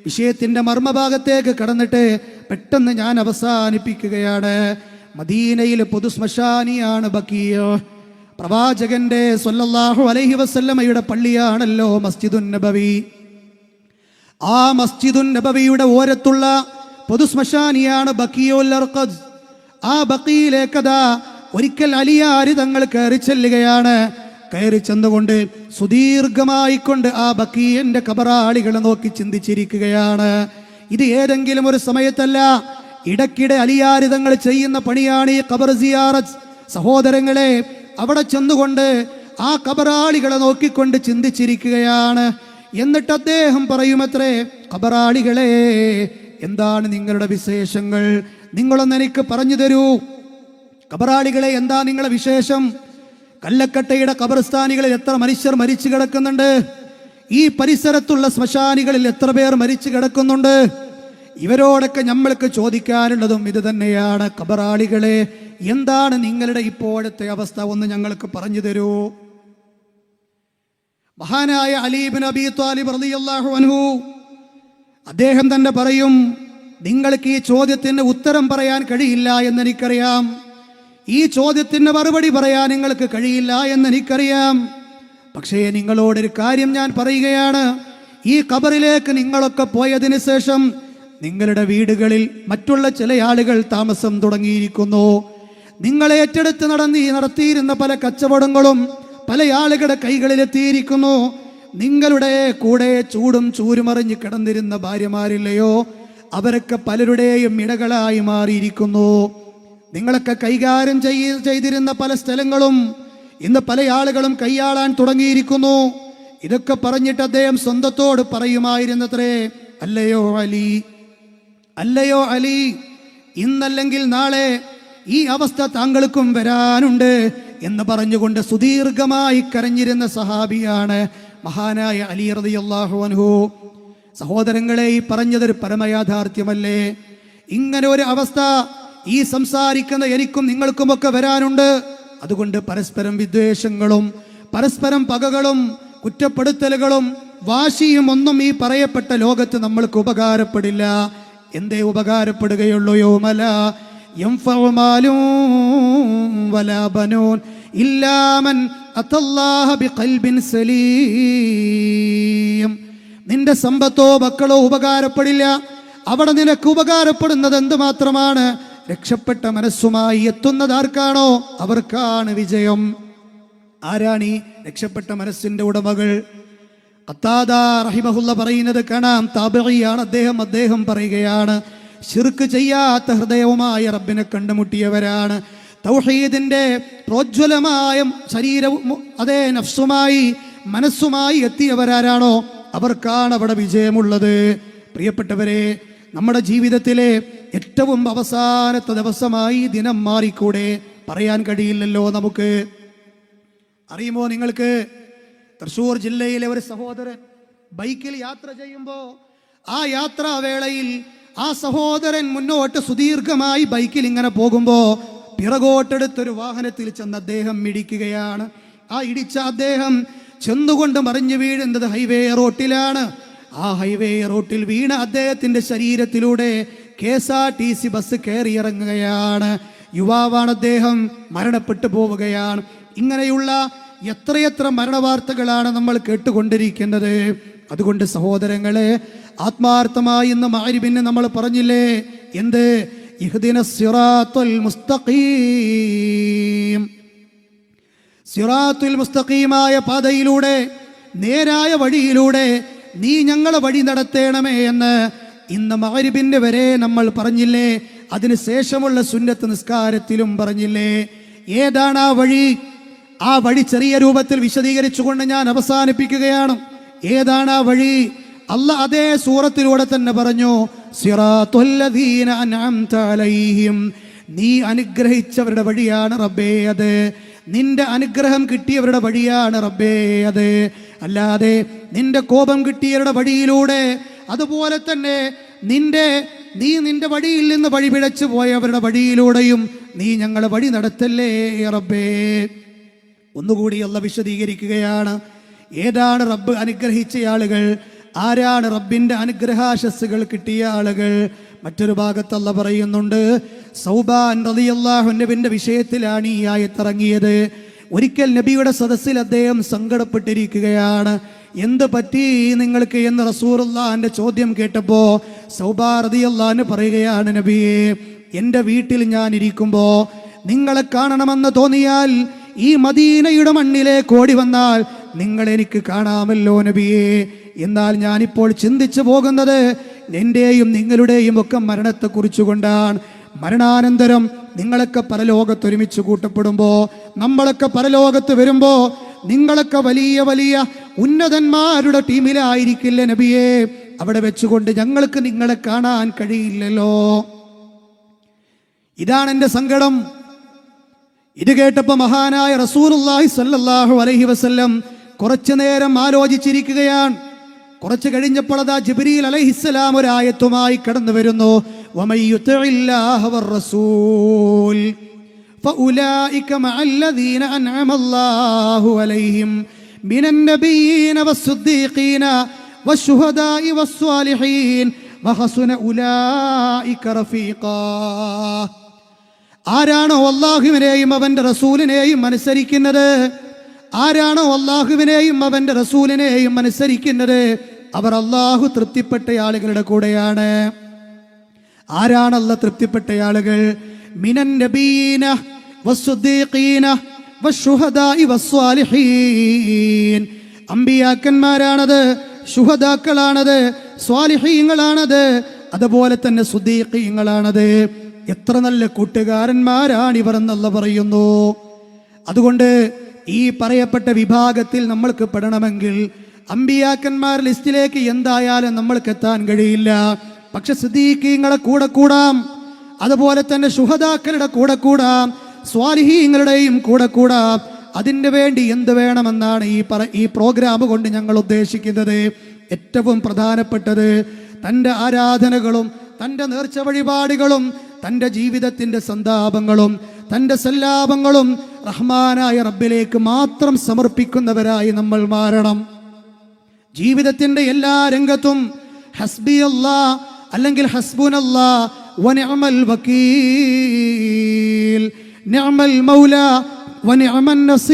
വിഷയത്തിന്റെ മർമ്മഭാഗത്തേക്ക് കടന്നിട്ട് പെട്ടെന്ന് ഞാൻ അവസാനിപ്പിക്കുകയാണ്. മദീനയിൽ പൊതുശ്മശാനിയാണ് ബഖീഅ. പ്രവാചകന്റെ സ്വല്ലല്ലാഹു അലൈഹി വസല്ലമയുടെ പള്ളിയാണല്ലോ മസ്ജിദുൻ നബവി. ആ മസ്ജിദുൻ നബവിയുടെ ഓരത്തുള്ള പൊതുശ്മശാനിയാണ് ബഖീഉൽ അർഖദ്. ആ ബഖീയിലേക്കതാ ഒരിക്കൽ അലിയാരി തങ്ങൾ കയറി ചെല്ലുകയാണ്. കയറി ചെന്നുകൊണ്ട് സുദീർഘമായിക്കൊണ്ട് ആ ബഖീന്റെ ഖബറാളികളെ നോക്കി ചിന്തിച്ചിരിക്കുകയാണ്. ഇത് ഏതെങ്കിലും ഒരു സമയത്തല്ല, ഇടയ്ക്കിടെ അലിയാരി തങ്ങൾ ചെയ്യുന്ന പണിയാണ് ഈ ഖബർ സിയാറത്ത്. സഹോദരങ്ങളെ, അവിടെ ചെന്നുകൊണ്ട് ആ ഖബറാളികളെ നോക്കിക്കൊണ്ട് ചിന്തിച്ചിരിക്കുകയാണ്. എന്നിട്ട് അദ്ദേഹം പറയുമത്രേ, ഖബറാളികളെ, എന്താണ് നിങ്ങളുടെ വിശേഷങ്ങൾ? നിങ്ങളൊന്ന് എനിക്ക് പറഞ്ഞു തരൂ. ഖബറാളികളെ, എന്താ നിങ്ങളുടെ വിശേഷം? കല്ലക്കട്ടയുടെ ഖബർസ്ഥാനികളിൽ എത്ര മനുഷ്യർ മരിച്ചു കിടക്കുന്നുണ്ട്? ഈ പരിസരത്തുള്ള ശ്മശാനികളിൽ എത്ര പേർ മരിച്ചു കിടക്കുന്നുണ്ട്? ഇവരോടൊക്കെ നമ്മൾക്ക് ചോദിക്കാനുള്ളതും ഇത് തന്നെയാണ്. ഖബറാളികളെ, എന്താണ് നിങ്ങളുടെ ഇപ്പോഴത്തെ അവസ്ഥ? ഒന്ന് ഞങ്ങൾക്ക് പറഞ്ഞു തരൂ. മഹാനായ അലി ഇബ്നു അബീ ത്വാലിബ് റളിയല്ലാഹു അൻഹു അദ്ദേഹം തന്നെ പറയും, നിങ്ങൾക്ക് ഈ ചോദ്യത്തിന് ഉത്തരം പറയാൻ കഴിയില്ല എന്നെനിക്കറിയാം. ഈ ചോദ്യത്തിന് മറുപടി പറയാൻ നിങ്ങൾക്ക് കഴിയില്ല എന്നെനിക്കറിയാം. പക്ഷേ നിങ്ങളോടൊരു കാര്യം ഞാൻ പറയുകയാണ്. ഈ ഖബറിലേക്ക് നിങ്ങളൊക്കെ പോയതിനു ശേഷം നിങ്ങളുടെ വീടുകളിൽ മറ്റുള്ള ചില ആളുകൾ താമസം തുടങ്ങിയിരിക്കുന്നു. നിങ്ങൾ ഏറ്റെടുത്ത് നടത്തിയിരുന്ന പല കച്ചവടങ്ങളും പല ആളുകളുടെ കൈകളിലെത്തിയിരിക്കുന്നു. നിങ്ങളുടെ കൂടെ ചൂടും ചൂരുമറിഞ്ഞ് കിടന്നിരുന്ന ഭാര്യമാരില്ലയോ, അവരൊക്കെ പലരുടെയും ഇടകളായി മാറിയിരിക്കുന്നു. നിങ്ങളൊക്കെ കൈകാര്യം ചെയ്തിരുന്ന പല സ്ഥലങ്ങളും ഇന്ന് പല ആളുകളും കൈയാളാൻ തുടങ്ങിയിരിക്കുന്നു. ഇതൊക്കെ പറഞ്ഞിട്ട് അദ്ദേഹം സ്വന്തത്തോട് പറയുമായിരുന്നത്രേ, അല്ലയോ അലി, അല്ലയോ അലി, ഇന്നല്ലെങ്കിൽ നാളെ ഈ അവസ്ഥ താങ്കൾക്കും വരാനുണ്ട് എന്ന് പറഞ്ഞുകൊണ്ട് സുദീർഘമായി കരഞ്ഞിരുന്ന സഹാബിയാണ് മഹാനായ അലി റളിയല്ലാഹു അൻഹു. സഹോദരങ്ങളെ, ഈ പറഞ്ഞതൊരു പരമയാഥാർത്ഥ്യമല്ലേ? ഇങ്ങനെ ഒരു അവസ്ഥ ഈ സംസാരിക്കുന്ന എനിക്കും നിങ്ങൾക്കുമൊക്കെ വരാനുണ്ട്. അതുകൊണ്ട് പരസ്പരം വിദ്വേഷങ്ങളും പരസ്പരം പകകളും കുറ്റപ്പെടുത്തലുകളും വാശിയും ഒന്നും ഈ പറയപ്പെട്ട ലോകത്ത് നമ്മൾക്ക് ഉപകാരപ്പെടില്ല. എന്തേ ഉപകാരപ്പെടുകയുള്ളൂ? യൗമല യൻഫഉ മാലും വലാ ബനൂൻ ഇല്ലാ മൻ അത്തല്ലാഹ ബിഖൽബിൻ സലീം. നിന്റെ സമ്പത്തോ മക്കളോ ഉപകാരപ്പെടില്ല. അവിടെ നിനക്ക് ഉപകാരപ്പെടുന്നത് എന്തുമാത്രമാണ്? രക്ഷപ്പെട്ട മനസ്സുമായി എത്തുന്നത് ആർക്കാണോ അവർക്കാണ് വിജയം. ആരാണീ രക്ഷപ്പെട്ട മനസ്സിന്റെ ഉടമകൾ? ഖത്താദ റഹിമഹുല്ല പറയുന്നത് കാണാം. താബിഈയാണ് അദ്ദേഹം പറയുകയാണ്, ശിർക്ക് ചെയ്യാത്ത ഹൃദയവുമായ റബ്ബിനെ കണ്ടുമുട്ടിയവരാണ്, തൗഹീദിന്റെ പ്രോജ്വലമായ ശരീരവും അതേ നഫ്സുമായി മനസ്സുമായി എത്തിയവരാരാണോ അവർക്കാണ് അവിടെ വിജയമുള്ളത്. പ്രിയപ്പെട്ടവരെ, നമ്മുടെ ജീവിതത്തിലെ ഏറ്റവും അവസാനത്തെ ദിവസമായി ദിനം മാറിക്കൂടെ? പറയാൻ കഴിയില്ലല്ലോ നമുക്ക്. അറിയുമോ നിങ്ങൾക്ക്, തൃശ്ശൂർ ജില്ലയിലെ ഒരു സഹോദരൻ ബൈക്കിൽ യാത്ര ചെയ്യുമ്പോൾ ആ യാത്രാവേളയിൽ ആ സഹോദരൻ മുന്നോട്ട് സുദീർഘമായി ബൈക്കിൽ ഇങ്ങനെ പോകുമ്പോൾ പിറകോട്ടെടുത്തൊരു വാഹനത്തിൽ ചെന്ന് അദ്ദേഹം ഇടിക്കുകയാണ്. ആ ഇടിച്ച അദ്ദേഹം ചെന്നുകൊണ്ട് മറിഞ്ഞു വീഴുന്നത് ഹൈവേ റോട്ടിലാണ്. ആ ഹൈവേ റോട്ടിൽ വീണ അദ്ദേഹത്തിന്റെ ശരീരത്തിലൂടെ KSRTC ബസ് കയറിയിറങ്ങുകയാണ്. യുവാവാണ് അദ്ദേഹം, മരണപ്പെട്ടു പോവുകയാണ്. ഇങ്ങനെയുള്ള എത്രയെത്ര മരണവാർത്തകളാണ് നമ്മൾ കേട്ടുകൊണ്ടിരിക്കുന്നത്. അതുകൊണ്ട് സഹോദരങ്ങളെ, ആത്മാർത്ഥമായി ഇന്ന് മഗ്‌രിബിന് നമ്മൾ പറഞ്ഞില്ലേ, എന്ത്? ഇഹ്ദിനസ് സിറാത്തുൽ മുസ്തഖീം, സിറാത്തുൽ മുസ്തഖീമായ പാതയിലൂടെ, നേരായ വഴിയിലൂടെ നീ ഞങ്ങളെ വഴി നടത്തേണമേ എന്ന് ഇന്ന് മഗ്‌രിബിന്റെ വരെ നമ്മൾ പറഞ്ഞില്ലേ? അതിന് ശേഷമുള്ള സുന്നത്ത് നിസ്കാരത്തിലും പറഞ്ഞില്ലേ? ഏതാണ് ആ വഴി? ആ വഴി ചെറിയ രൂപത്തിൽ വിശദീകരിച്ചുകൊണ്ട് ഞാൻ അവസാനിപ്പിക്കുകയാണ്. ഏതാണ് ആ വഴി? അല്ലാഹ് അതേ സൂറത്തിലൂടെ തന്നെ പറഞ്ഞു, സിറാത്തുൽ ലദീന അൻഅംത അലൈഹിം, നീ അനുഗ്രഹിച്ചവരുടെ വഴിയാണ് റബ്ബേ അത്, നിന്റെ അനുഗ്രഹം കിട്ടിയവരുടെ വഴിയാണ് റബ്ബേ അത്, അല്ലാതെ നിന്റെ കോപം കിട്ടിയവരുടെ വഴിയിലൂടെ, അതുപോലെ തന്നെ നീ നിന്റെ വഴിയിൽ നിന്ന് വഴി പിഴച്ചു പോയവരുടെ വഴിയിലൂടെയും നീ ഞങ്ങളെ വഴി നടത്തല്ലേ റബ്ബേ. ഒന്നുകൂടി അല്ലാഹ് വിശദീകരിക്കുകയാണ്. ഏതാണ് റബ്ബ് അനുഗ്രഹിച്ച ആളുകൾ? ആരാണ് റബ്ബിന്റെ അനുഗ്രഹാശസ്സുകൾ കിട്ടിയ ആളുകൾ? മറ്റൊരു ഭാഗത്ത് അല്ലാഹ് പറയുന്നുണ്ട്, സൗബാൻ റളിയല്ലാഹു അൻഹുവിന്റെ വിഷയത്തിലാണ് ഈ ആയത്ത് ഇറങ്ങിയത്. ഒരിക്കൽ നബിയുടെ സദസ്സിൽ അദ്ദേഹം സങ്കടപ്പെട്ടിരിക്കുകയാണ്. എന്ത് പറ്റി നിങ്ങൾക്ക് എന്ന് റസൂലുള്ളാഹിന്റെ ചോദ്യം കേട്ടപ്പോ സൗബാ റളിയല്ലാഹു അൻഹു പറയുകയാണ്, നബിയേ, എൻ്റെ വീട്ടിൽ ഞാൻ ഇരിക്കുമ്പോ നിങ്ങളെ കാണണമെന്ന് തോന്നിയാൽ ഈ മദീനയുടെ മണ്ണിലേക്ക് ഓടി വന്നാൽ നിങ്ങൾ എനിക്ക് കാണാമല്ലോ നബിയേ. എന്നാൽ ഞാനിപ്പോൾ ചിന്തിച്ചു പോകുന്നത് എൻ്റെയും നിങ്ങളുടെയും ഒക്കെ മരണത്തെക്കുറിച്ചു കൊണ്ടാണ്. മരണാനന്തരം നിങ്ങളൊക്കെ പരലോകത്ത് ഒരുമിച്ച് കൂട്ടപ്പെടുമ്പോ, നമ്മളൊക്കെ പരലോകത്ത് വരുമ്പോ നിങ്ങളൊക്കെ വലിയ വലിയ ഉന്നതന്മാരുടെ ടീമിലായിരിക്കില്ല നബിയേ. അവിടെ വെച്ചുകൊണ്ട് ഞങ്ങൾക്ക് നിങ്ങളെ കാണാൻ കഴിയില്ലല്ലോ. ഇതാണ് എൻ്റെ സങ്കടം. ഇത് കേട്ടപ്പോൾ മഹാനായ റസൂലുള്ളാഹി സ്വല്ലല്ലാഹു അലൈഹി വസല്ലം കുറച്ചു നേരം ആലോചിച്ചിരിക്കുകയാണ്. കുറച്ച് കഴിഞ്ഞപ്പോൾ അതാ ജിബ്രീൽ അലൈഹിസ്സലാം ഒരു ആയത്തുമായി കടന്നു വരുന്നു. വമൻ യുതിഇല്ലാഹ വറസൂൽ ഫഉലൈക മഅല്ലദീന അൻഅമല്ലാഹു അലൈഹിം മിനൻ നബിയ്യീന വസ്സുദ്ദീഖീന വശുഹദാഇ വസ്സാലിഹീൻ വഹസുന ഉലൈക റഫീഖാ. ആരാണോ അല്ലാഹുവിനെയും അവന്റെ റസൂലിനെയും അനുസരിക്കുന്നത്, ആരാണോ അല്ലാഹുവിനെയും അവന്റെ റസൂലിനെയും അനുസരിക്കുന്നത്, അവർ അല്ലാഹു തൃപ്തിപ്പെട്ട ആളുകളുടെ കൂടെയാണ്. ആരാണ് അല്ലാഹു തൃപ്തിപ്പെട്ട ആളുകൾ? മിനൻ നബീന, വസ്സുദ്ദീഖീന വശുഹദാഇ വസ്സാലിഹീൻ. അമ്പിയാക്കന്മാരാണത്, ശുഹദാക്കളാണത്, സ്വാലിഹീങ്ങളാണത്, അതുപോലെ തന്നെ സുദ്ദീഖീങ്ങളാണത്. എത്ര നല്ല കൂട്ടുകാരന്മാരാണ് ഇവർ എന്നല്ല പറയുന്നു. അതുകൊണ്ട് ഈ പറയപ്പെട്ട വിഭാഗത്തിൽ നമ്മൾക്ക് പെടണമെങ്കിൽ അമ്പിയാക്കന്മാർ ലിസ്റ്റിലേക്ക് എന്തായാലും നമ്മൾക്ക് എത്താൻ കഴിയില്ല. പക്ഷെ സിദ്ദീഖീങ്ങളെ കൂടെ കൂടാം, അതുപോലെ തന്നെ ശുഹദാക്കളുടെ കൂടെ കൂടാം, സ്വാലിഹീങ്ങളുടെയും കൂടെ കൂടാം. അതിന് വേണ്ടി എന്ത് വേണമെന്നാണ് ഈ പ്രോഗ്രാം കൊണ്ട് ഞങ്ങൾ ഉദ്ദേശിക്കുന്നത്. ഏറ്റവും പ്രധാനപ്പെട്ടത് തൻ്റെ ആരാധനകളും തൻ്റെ നേർച്ച വഴിപാടുകളും തൻ്റെ ജീവിതത്തിൻ്റെ സന്താപങ്ങളും തൻ്റെ സല്ലാപങ്ങളും റഹ്മാനായ റബ്ബിലേക്ക് മാത്രം സമർപ്പിക്കുന്നവരായി നമ്മൾ മാറണം. ജീവിതത്തിൻ്റെ എല്ലാ രംഗത്തും ഹസ്ബി അല്ലാ അല്ലെങ്കിൽ ഹസ്ബുനല്ലാ വനിഅമൽ വകീൽ, നിഅമൽ മൗല വനിഅമൻ നസീർ.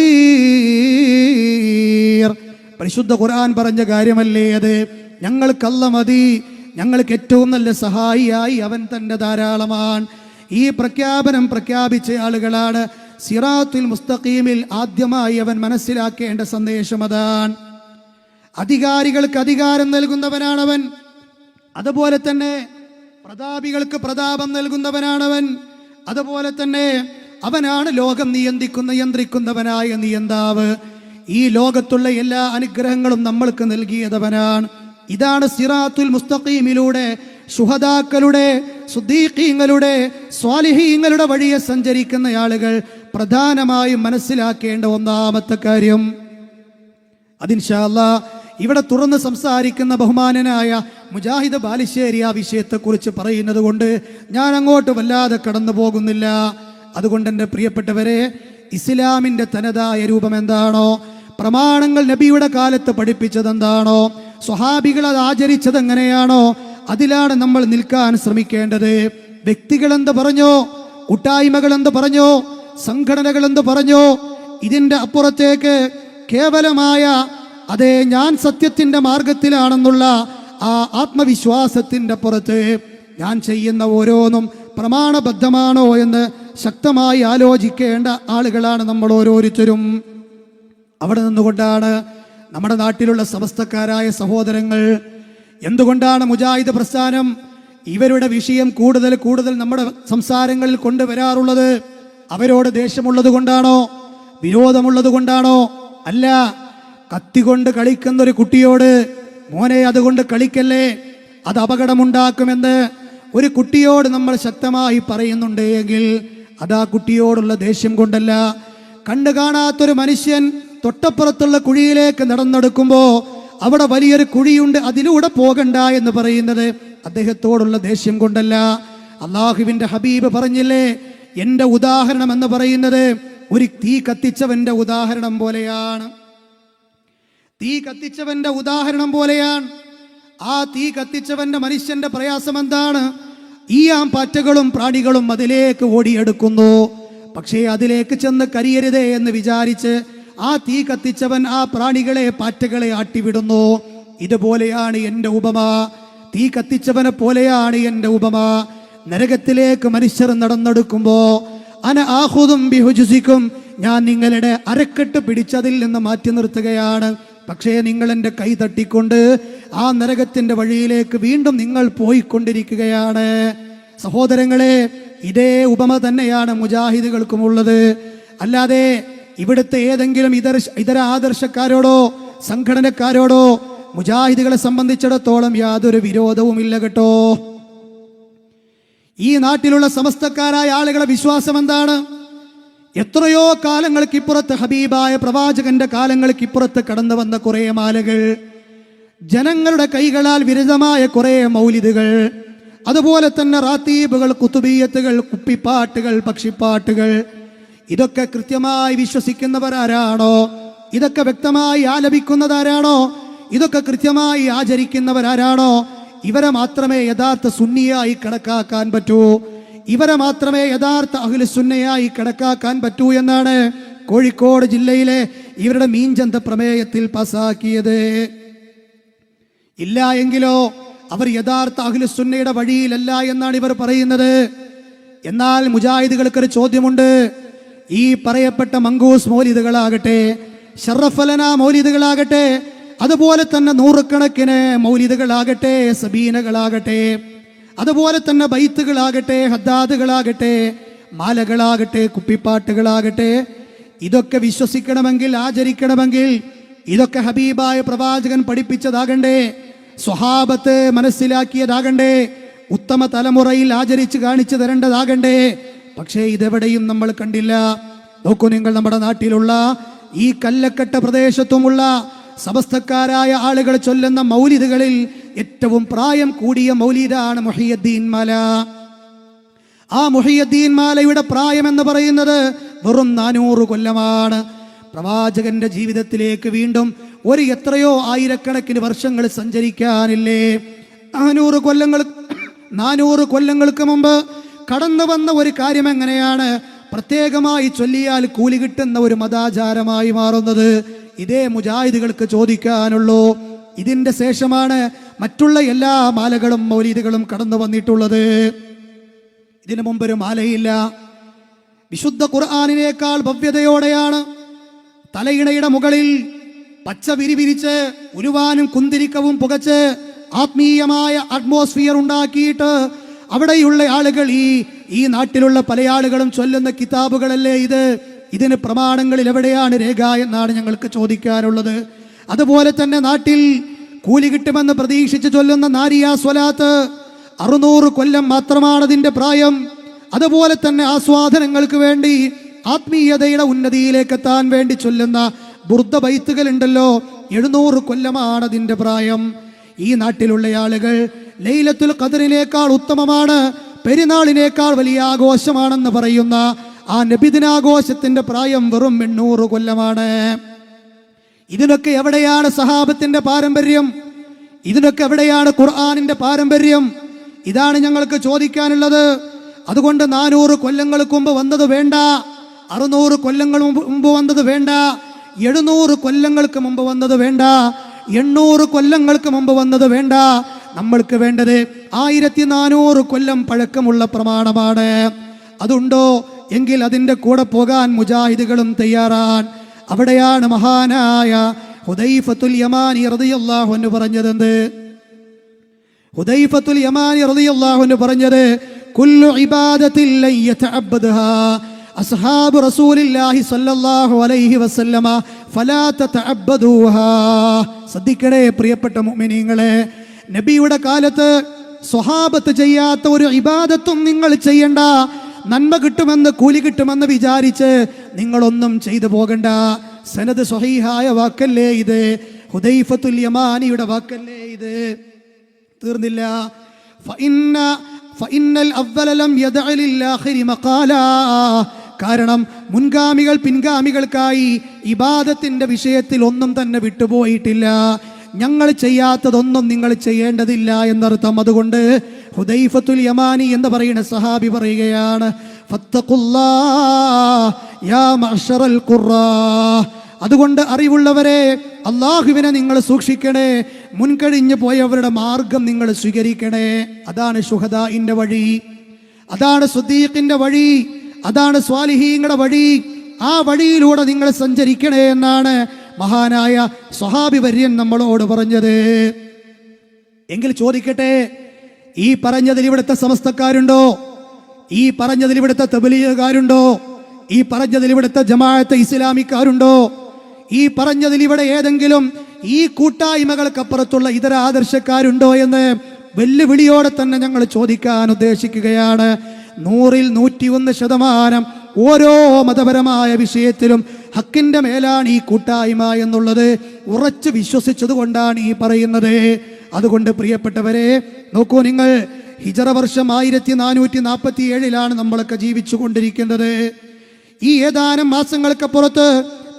പരിശുദ്ധ ഖുർആൻ പറഞ്ഞ കാര്യമല്ലേ അത്? ഞങ്ങൾക്ക് അല്ലാഹ് മതി, ഞങ്ങൾക്ക് ഏറ്റവും നല്ല സഹായിയായി അവൻ തന്നെ ധാരാളമാണ്. ഈ പ്രഖ്യാപനം പ്രഖ്യാപിച്ച ആളുകളാണ് സിറാത്തുൽ മുസ്തഖീമിൽ ആദ്യമായി അവൻ മനസ്സിലാക്കേണ്ട സന്ദേശം അതാണ്. അധികാരികൾക്ക് അധികാരം നൽകുന്നവനാണവൻ, അതുപോലെ തന്നെ പ്രതാപികൾക്ക് പ്രതാപം നൽകുന്നവനാണവൻ, അതുപോലെ തന്നെ അവനാണ് ലോകം നിയന്ത്രിക്കുന്നവനായ നിയന്താവ്. ഈ ലോകത്തുള്ള എല്ലാ അനുഗ്രഹങ്ങളും നമ്മൾക്ക് നൽകിയതവനാണ്. ഇതാണ് സിറാത്തുൽ മുസ്തഖീമിലൂടെ ശുഹദാക്കളുടെ, സുദ്ദീഖീങ്ങളുടെ, സ്വാലിഹീങ്ങളുടെ വഴിയെ സഞ്ചരിക്കുന്ന ആളുകൾ പ്രധാനമായും മനസ്സിലാക്കേണ്ട ഒന്നാമത്തെ കാര്യം. അതിൻഷാ അല്ലാഹ് ഇവിടെ തുറന്ന് സംസാരിക്കുന്ന ബഹുമാനനായ മുജാഹിദ് ബാലുശ്ശേരി ആ വിഷയത്തെക്കുറിച്ച് പറയുന്നത് കൊണ്ട് ഞാൻ അങ്ങോട്ട് വല്ലാതെ കടന്നു പോകുന്നില്ല. അതുകൊണ്ട് എൻ്റെ പ്രിയപ്പെട്ടവരെ, ഇസ്ലാമിൻ്റെ തനതായ രൂപം എന്താണോ, പ്രമാണങ്ങൾ നബിയുടെ കാലത്ത് പഠിപ്പിച്ചത് എന്താണോ, സ്വഹാബികൾ അത് ആചരിച്ചത് എങ്ങനെയാണോ, അതിലാണ് നമ്മൾ നിൽക്കാൻ ശ്രമിക്കേണ്ടത്. വ്യക്തികൾ എന്ത് പറഞ്ഞോ, കൂട്ടായ്മകൾ എന്ത് പറഞ്ഞോ, സംഘടനകൾ എന്ത് പറഞ്ഞോ, ഇതിൻ്റെ അപ്പുറത്തേക്ക് കേവലമായ അതേ ഞാൻ സത്യത്തിൻ്റെ മാർഗത്തിലാണെന്നുള്ള ആ ആത്മവിശ്വാസത്തിൻ്റെ പുറത്ത് ഞാൻ ചെയ്യുന്ന ഓരോന്നും പ്രമാണബദ്ധമാണോ എന്ന് ശക്തമായി ആലോചിക്കേണ്ട ആളുകളാണ് നമ്മൾ ഓരോരുത്തരും. അവിടെ നിന്നുകൊണ്ടാണ് നമ്മുടെ നാട്ടിലുള്ള സമസ്തക്കാരായ സഹോദരങ്ങൾ, എന്തുകൊണ്ടാണ് മുജാഹിദ് പ്രസ്ഥാനം ഇവരുടെ വിഷയം കൂടുതൽ നമ്മുടെ സംസാരങ്ങളിൽ കൊണ്ടുവരാറുള്ളത്? അവരോട് ദേഷ്യമുള്ളത് കൊണ്ടാണോ, വിരോധമുള്ളത് കൊണ്ടാണോ? അല്ല. കത്തികൊണ്ട് കളിക്കുന്ന ഒരു കുട്ടിയോട് മോനെ അതുകൊണ്ട് കളിക്കല്ലേ, അത് അപകടമുണ്ടാക്കുമെന്ന് ഒരു കുട്ടിയോട് നമ്മൾ ശക്തമായി പറയുന്നുണ്ട് എങ്കിൽ അത് ആ കുട്ടിയോടുള്ള ദേഷ്യം കൊണ്ടല്ല. കണ്ടു കാണാത്തൊരു മനുഷ്യൻ തൊട്ടപ്പുറത്തുള്ള കുഴിയിലേക്ക് നടന്നെടുക്കുമ്പോൾ അവിടെ വലിയൊരു കുഴിയുണ്ട്, അതിലൂടെ പോകണ്ട എന്ന് പറയുന്നത് അദ്ദേഹത്തോടുള്ള ദേഷ്യം കൊണ്ടല്ല. അള്ളാഹുവിൻ്റെ ഹബീബ് പറഞ്ഞില്ലേ, എൻ്റെ ഉദാഹരണം എന്ന് പറയുന്നത് ഒരു തീ കത്തിച്ചവന്റെ ഉദാഹരണം പോലെയാണ്. തീ കത്തിച്ചവന്റെ ഉദാഹരണം പോലെയാണ്. ആ തീ കത്തിച്ചവന്റെ മനുഷ്യന്റെ പ്രയാസം എന്താണ്? ഈ ആംപാറ്റകളും പ്രാണികളും അതിലേക്ക് ഓടിയെടുക്കുന്നു. പക്ഷേ അതിലേക്ക് ചെന്ന് കരിയരുതേ എന്ന് വിചാരിച്ച് ആ തീ കത്തിച്ചവൻ ആ പ്രാണികളെ, പാറ്റകളെ ആട്ടിവിടുന്നു. ഇതുപോലെയാണ് എൻ്റെ ഉപമ. തീ കത്തിച്ചവനെ പോലെയാണ് എൻ്റെ ഉപമ. നരകത്തിലേക്ക് മനുഷ്യർ നടന്നെടുക്കുമ്പോ അന ആഹുദും ബിഹുജുസിക്കും, ഞാൻ നിങ്ങളുടെ അരക്കെട്ട് പിടിച്ചതിൽ നിന്ന് മാറ്റി നിർത്തുകയാണ്. പക്ഷേ നിങ്ങൾ എൻ്റെ കൈ തട്ടിക്കൊണ്ട് ആ നരകത്തിന്റെ വഴിയിലേക്ക് വീണ്ടും നിങ്ങൾ പോയിക്കൊണ്ടിരിക്കുകയാണ്. സഹോദരങ്ങളെ, ഇതേ ഉപമ തന്നെയാണ് മുജാഹിദുകൾക്കുമുള്ളത്. അല്ലാതെ ഇവിടുത്തെ ഏതെങ്കിലും ഇതര ആദർശക്കാരോടോ സംഘടനക്കാരോടോ മുജാഹിദുകളെ സംബന്ധിച്ചിടത്തോളം യാതൊരു വിരോധവുമില്ല കേട്ടോ. ഈ നാട്ടിലുള്ള സമസ്തക്കാരായ ആളുകളെ വിശ്വാസം എന്താണ്? എത്രയോ കാലങ്ങൾക്കിപ്പുറത്ത്, ഹബീബായ പ്രവാചകന്റെ കാലങ്ങൾക്കിപ്പുറത്ത് കടന്നു വന്ന കുറേ മാലകൾ, ജനങ്ങളുടെ കൈകളാൽ വിരതമായ കുറേ മൗലിദുകൾ, അതുപോലെ തന്നെ റാത്തീബുകൾ, കുത്തുബിയത്തുകൾ, കുപ്പിപ്പാട്ടുകൾ, പക്ഷിപ്പാട്ടുകൾ, ഇതൊക്കെ കൃത്യമായി വിശ്വസിക്കുന്നവരാരാണോ, ഇതൊക്കെ വ്യക്തമായി ആലപിക്കുന്നതാരാണോ, ഇതൊക്കെ കൃത്യമായി ആചരിക്കുന്നവരാരാണോ, ഇവരെ മാത്രമേ യഥാർത്ഥ സുന്നിയായി കണക്കാക്കാൻ പറ്റൂ. ഇവരെ മാത്രമേ യഥാർത്ഥ അഹ്ലു സുന്നയായി കണക്കാക്കാൻ പറ്റൂ എന്നാണ് കോഴിക്കോട് ജില്ലയിലെ ഇവരുടെ മീൻചന്ത പ്രമേയത്തിൽ പാസാക്കിയത്. ഇല്ല എങ്കിലോ അവർ യഥാർത്ഥ അഹ്ലു സുന്നയുടെ വഴിയിലല്ല എന്നാണ് ഇവർ പറയുന്നത്. എന്നാൽ മുജാഹിദുകൾക്കൊരു ചോദ്യമുണ്ട്. ഈ പറയപ്പെട്ട മങ്കൂസ് മൗലിദുകളാകട്ടെ, ഷറഫലന മൗലിദുകളാകട്ടെ, അതുപോലെ തന്നെ നൂറുകണക്കിന് മൗലിദുകളാകട്ടെ, സബീനകളാകട്ടെ, അതുപോലെ തന്നെ ബൈത്തുകളാകട്ടെ, ഹദ്ദാദുകളാകട്ടെ, മാലകളാകട്ടെ, കുപ്പിപ്പാട്ടുകളാകട്ടെ, ഇതൊക്കെ വിശ്വസിക്കണമെങ്കിൽ, ആചരിക്കണമെങ്കിൽ ഇതൊക്കെ ഹബീബായ പ്രവാചകൻ പഠിപ്പിച്ചതാകണ്ടേ, സ്വഹാബത്ത് മനസ്സിലാക്കിയതാകണ്ടേ, ഉത്തമ തലമുറയിൽ ആചരിച്ച് കാണിച്ചു തരേണ്ടതാകണ്ടേ. പക്ഷേ ഇതെവിടെയും നമ്മൾ കണ്ടില്ല. നോക്കൂ നിങ്ങൾ, നമ്മുടെ നാട്ടിലുള്ള ഈ കല്ലക്കട്ട പ്രദേശത്തുമുള്ള സമസ്തക്കാരായ ആളുകൾ ചൊല്ലുന്ന മൗലിദുകളിൽ ഏറ്റവും പ്രായം കൂടിയ മൗലിദാണ് മുഹിയുദ്ദീൻ മാല. ആ മുഹിയുദ്ദീൻ മാലയുടെ പ്രായം എന്ന് പറയുന്നത് വെറും 400 കൊല്ലമാണ്. പ്രവാചകന്റെ ജീവിതത്തിലേക്ക് വീണ്ടും ഒരു എത്രയോ ആയിരക്കണക്കിന് വർഷങ്ങൾ സഞ്ചരിക്കാനില്ലേ? 400 കൊല്ലങ്ങൾക്ക് മുമ്പ് കടന്നു വന്ന ഒരു കാര്യം എങ്ങനെയാണ് പ്രത്യേകമായി ചൊല്ലിയാൽ കൂലി കിട്ടുന്ന ഒരു മതാചാരമായി മാറുന്നത്? ഇതേ മുജാഹിദുകൾക്ക് ചോദിക്കാനുള്ളൂ. ഇതിന്റെ ശേഷമാണ് മറ്റുള്ള എല്ലാ മാലകളും മൗലീദുകളും കടന്നു വന്നിട്ടുള്ളത്. ഇതിനു മുമ്പൊരു മാലയില്ല. വിശുദ്ധ ഖുർആനിനേക്കാൾ ഭവ്യതയോടെയാണ് തലയിണയുടെ മുകളിൽ പച്ച വിരിവിരിച്ച് ഉരുവാനും കുന്തിരിക്കവും പുകച്ച് ആത്മീയമായ അറ്റ്മോസ്ഫിയർ ഉണ്ടാക്കിയിട്ട് അവിടെയുള്ള ആളുകൾ ഈ നാട്ടിലുള്ള പല ആളുകളും ചൊല്ലുന്ന കിതാബുകളല്ലേ ഇത്? ഇതിന് പ്രമാണങ്ങളിൽ എവിടെയാണ് രേഖ എന്നാണ് ഞങ്ങൾക്ക് ചോദിക്കാനുള്ളത്. അതുപോലെ തന്നെ നാട്ടിൽ കൂലി കിട്ടുമെന്ന് പ്രതീക്ഷിച്ച് ചൊല്ലുന്ന നാരിയ സ്വലാത്ത് 600 കൊല്ലം മാത്രമാണ് അതിൻ്റെ പ്രായം. അതുപോലെ തന്നെ ആസ്വാദനങ്ങൾക്ക് വേണ്ടി ആത്മീയതയുടെ ഉന്നതിയിലേക്ക് എത്താൻ വേണ്ടി ചൊല്ലുന്ന ബുർദ ബൈത്തുകൾ ഉണ്ടല്ലോ, 700 കൊല്ലമാണ് അതിൻ്റെ പ്രായം. ഈ നാട്ടിലുള്ള ആളുകൾ ലൈലത്തുൽ ഖദറിനേക്കാൾ ഉത്തമമാണ്, പെരുന്നാളിനേക്കാൾ വലിയ ആഘോഷമാണെന്ന് പറയുന്ന ആ നബിദിനാഘോഷത്തിന്റെ പ്രായം വെറും 800 കൊല്ലമാണ്. ഇതിനൊക്കെ എവിടെയാണ് സഹാബത്തിന്റെ പാരമ്പര്യം? ഇതിനൊക്കെ എവിടെയാണ് ഖുർആനിന്റെ പാരമ്പര്യം? ഇതാണ് ഞങ്ങൾക്ക് ചോദിക്കാനുള്ളത്. അതുകൊണ്ട് 400 കൊല്ലങ്ങൾക്ക് മുമ്പ് വന്നത് വേണ്ട, 600 കൊല്ലങ്ങൾ മുമ്പ് വന്നത് വേണ്ട, 700 കൊല്ലങ്ങൾക്ക് മുമ്പ് വന്നത് വേണ്ട, 800 കൊല്ലങ്ങൾക്ക് മുമ്പ് വന്നത് വേണ്ട. നമ്മൾക്ക് വേണ്ടത് 1400 കൊല്ലം പഴക്കമുള്ള പ്രമാണമാണ്. അതുണ്ടോ എങ്കിൽ അതിൻ്റെ കൂടെ പോകാൻ മുജാഹിദുകളും തയ്യാറാൻ. അവിടെയാണ് മഹാനായ ഹുദൈഫത്തുൽ യമാനി റളിയല്ലാഹു അൻഹു പറഞ്ഞത്. ഹുദൈഫത്തുൽ യമാനി റളിയല്ലാഹു അൻഹു പറഞ്ഞത്, കുല്ലു ഇബാദത്തിൻ ലൻ യതഅബ്ബദഹാ അസ്ഹാബു റസൂലില്ലാഹി സ്വല്ലല്ലാഹു അലൈഹി വസല്ലമ ഫലാ തതഅബ്ബദൂഹാ. ശ്രദ്ധിക്കണേ പ്രിയപ്പെട്ട മുഅ്മിനീങ്ങളെ, നബിയുടെ കാലത്ത് സ്വഹാബത്ത് ചെയ്യാത്ത ഒരു ഇബാദത്തും നിങ്ങൾ ചെയ്യണ്ട. നന്മ കിട്ടുമെന്ന്, കൂലി കിട്ടുമെന്ന് വിചാരിച്ച് നിങ്ങളൊന്നും ചെയ്തു പോകണ്ട. സനദ് സ്വഹീഹായ വാക്കല്ലേ ഇത്? ഹുദൈഫത്തുൽ യമാനിയുടെ വാക്കല്ലേ ഇത്? തീർന്നില്ല. കാരണം മുൻഗാമികൾ പിൻഗാമികൾക്കായി ഇബാദത്തിന്റെ വിഷയത്തിൽ ഒന്നും തന്നെ വിട്ടുപോയിട്ടില്ല. ഞങ്ങൾ ചെയ്യാത്തതൊന്നും നിങ്ങൾ ചെയ്യേണ്ടതില്ല എന്നർത്ഥം. അതുകൊണ്ട് ഹുദൈഫത്തുൽ യമാനി എന്ന് പറയുന്ന സഹാബി പറയുകയാണ്, ഫത്തഖുല്ലാഹ് യാ മഅ്ശറൽ ഖുറാ. അതുകൊണ്ട് അറിവുള്ളവരെ, അള്ളാഹുവിനെ നിങ്ങൾ സൂക്ഷിക്കണേ, മുൻകഴിഞ്ഞു പോയവരുടെ മാർഗം നിങ്ങൾ സ്വീകരിക്കണേ. അതാണ് ശുഹദാഇന്റെ വഴി, അതാണ് സിദ്ദീഖിന്റെ വഴി, അതാണ് സ്വാലിഹീങ്ങളുടെ വഴി. ആ വഴിയിലൂടെ നിങ്ങൾ സഞ്ചരിക്കണേ എന്നാണ് മഹാനായ സ്വഹാബി വര്യൻ നമ്മളോട് പറഞ്ഞത്. എങ്കിൽ ചോദിക്കട്ടെ, ഈ പറഞ്ഞതിൽ ഇവിടുത്തെ സമസ്തക്കാരുണ്ടോ? ഈ പറഞ്ഞതിൽ ഇവിടുത്തെ തബ്ലീഗുകാരുണ്ടോ? ഈ പറഞ്ഞതിൽ ഇവിടുത്തെ ജമാഅത്തെ ഇസ്ലാമിക്കാരുണ്ടോ? ഈ പറഞ്ഞതിൽ ഇവിടെ ഏതെങ്കിലും ഈ കൂട്ടായ്മകൾക്കപ്പുറത്തുള്ള ഇതര ആദർശക്കാരുണ്ടോ എന്ന് വെല്ലുവിളിയോടെ തന്നെ ഞങ്ങൾ ചോദിക്കാൻ ഉദ്ദേശിക്കുകയാണ്. 100ൽ 101% ഓരോ മതപരമായ വിഷയത്തിലും ഹക്കിന്റെ മേലാണ് ഈ കൂട്ടായ്മ എന്നുള്ളത് ഉറച്ചു വിശ്വസിച്ചത് കൊണ്ടാണ് ഈ പറയുന്നത്. അതുകൊണ്ട് പ്രിയപ്പെട്ടവരെ, നോക്കൂ നിങ്ങൾ, ഹിജറ വർഷം 1447 നമ്മളൊക്കെ ജീവിച്ചു കൊണ്ടിരിക്കുന്നത്. ഈ ഏതാനും മാസങ്ങൾക്കപ്പുറത്ത്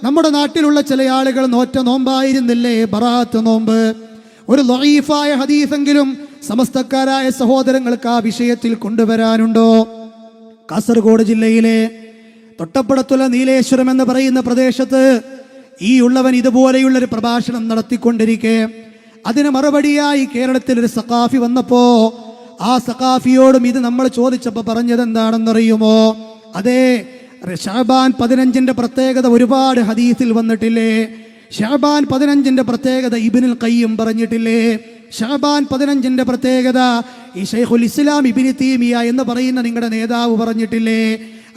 നമ്മുടെ നാട്ടിലുള്ള ചില ആളുകൾ നോറ്റ നോമ്പായിരുന്നില്ലേ ബറാത്ത് നോമ്പ്? ഒരു ലഈഫായ ഹദീസെങ്കിലും സമസ്തക്കാരായ സഹോദരങ്ങൾക്ക് ആ വിഷയത്തിൽ കൊണ്ടുവരാനുണ്ടോ? കാസർഗോഡ് ജില്ലയിലെ തൊട്ടപ്പുറത്തുള്ള നീലേശ്വരം എന്ന് പറയുന്ന പ്രദേശത്ത് ഈ ഉള്ളവൻ ഇതുപോലെയുള്ളൊരു പ്രഭാഷണം നടത്തിക്കൊണ്ടിരിക്കെ അതിന് മറുപടിയായി കേരളത്തിലൊരു സഖാഫി വന്നപ്പോ ആ സഖാഫിയോടും ഇത് നമ്മൾ ചോദിച്ചപ്പോൾ പറഞ്ഞത് എന്താണെന്നറിയുമോ? അതെ, ഷഅബാൻ 15 പ്രത്യേകത ഒരുപാട് ഹദീസിൽ വന്നിട്ടില്ലേ? ഷഅബാൻ 15 പ്രത്യേകത ഇബ്നുൽ ഖയ്യിം പറഞ്ഞിട്ടില്ലേ? ഷഅബാൻ 15 പ്രത്യേകത ഈ ശൈഖുൽ ഇസ്ലാം ഇബ്നു തൈമിയ എന്ന് പറയുന്ന നിങ്ങളുടെ നേതാവ് പറഞ്ഞിട്ടില്ലേ?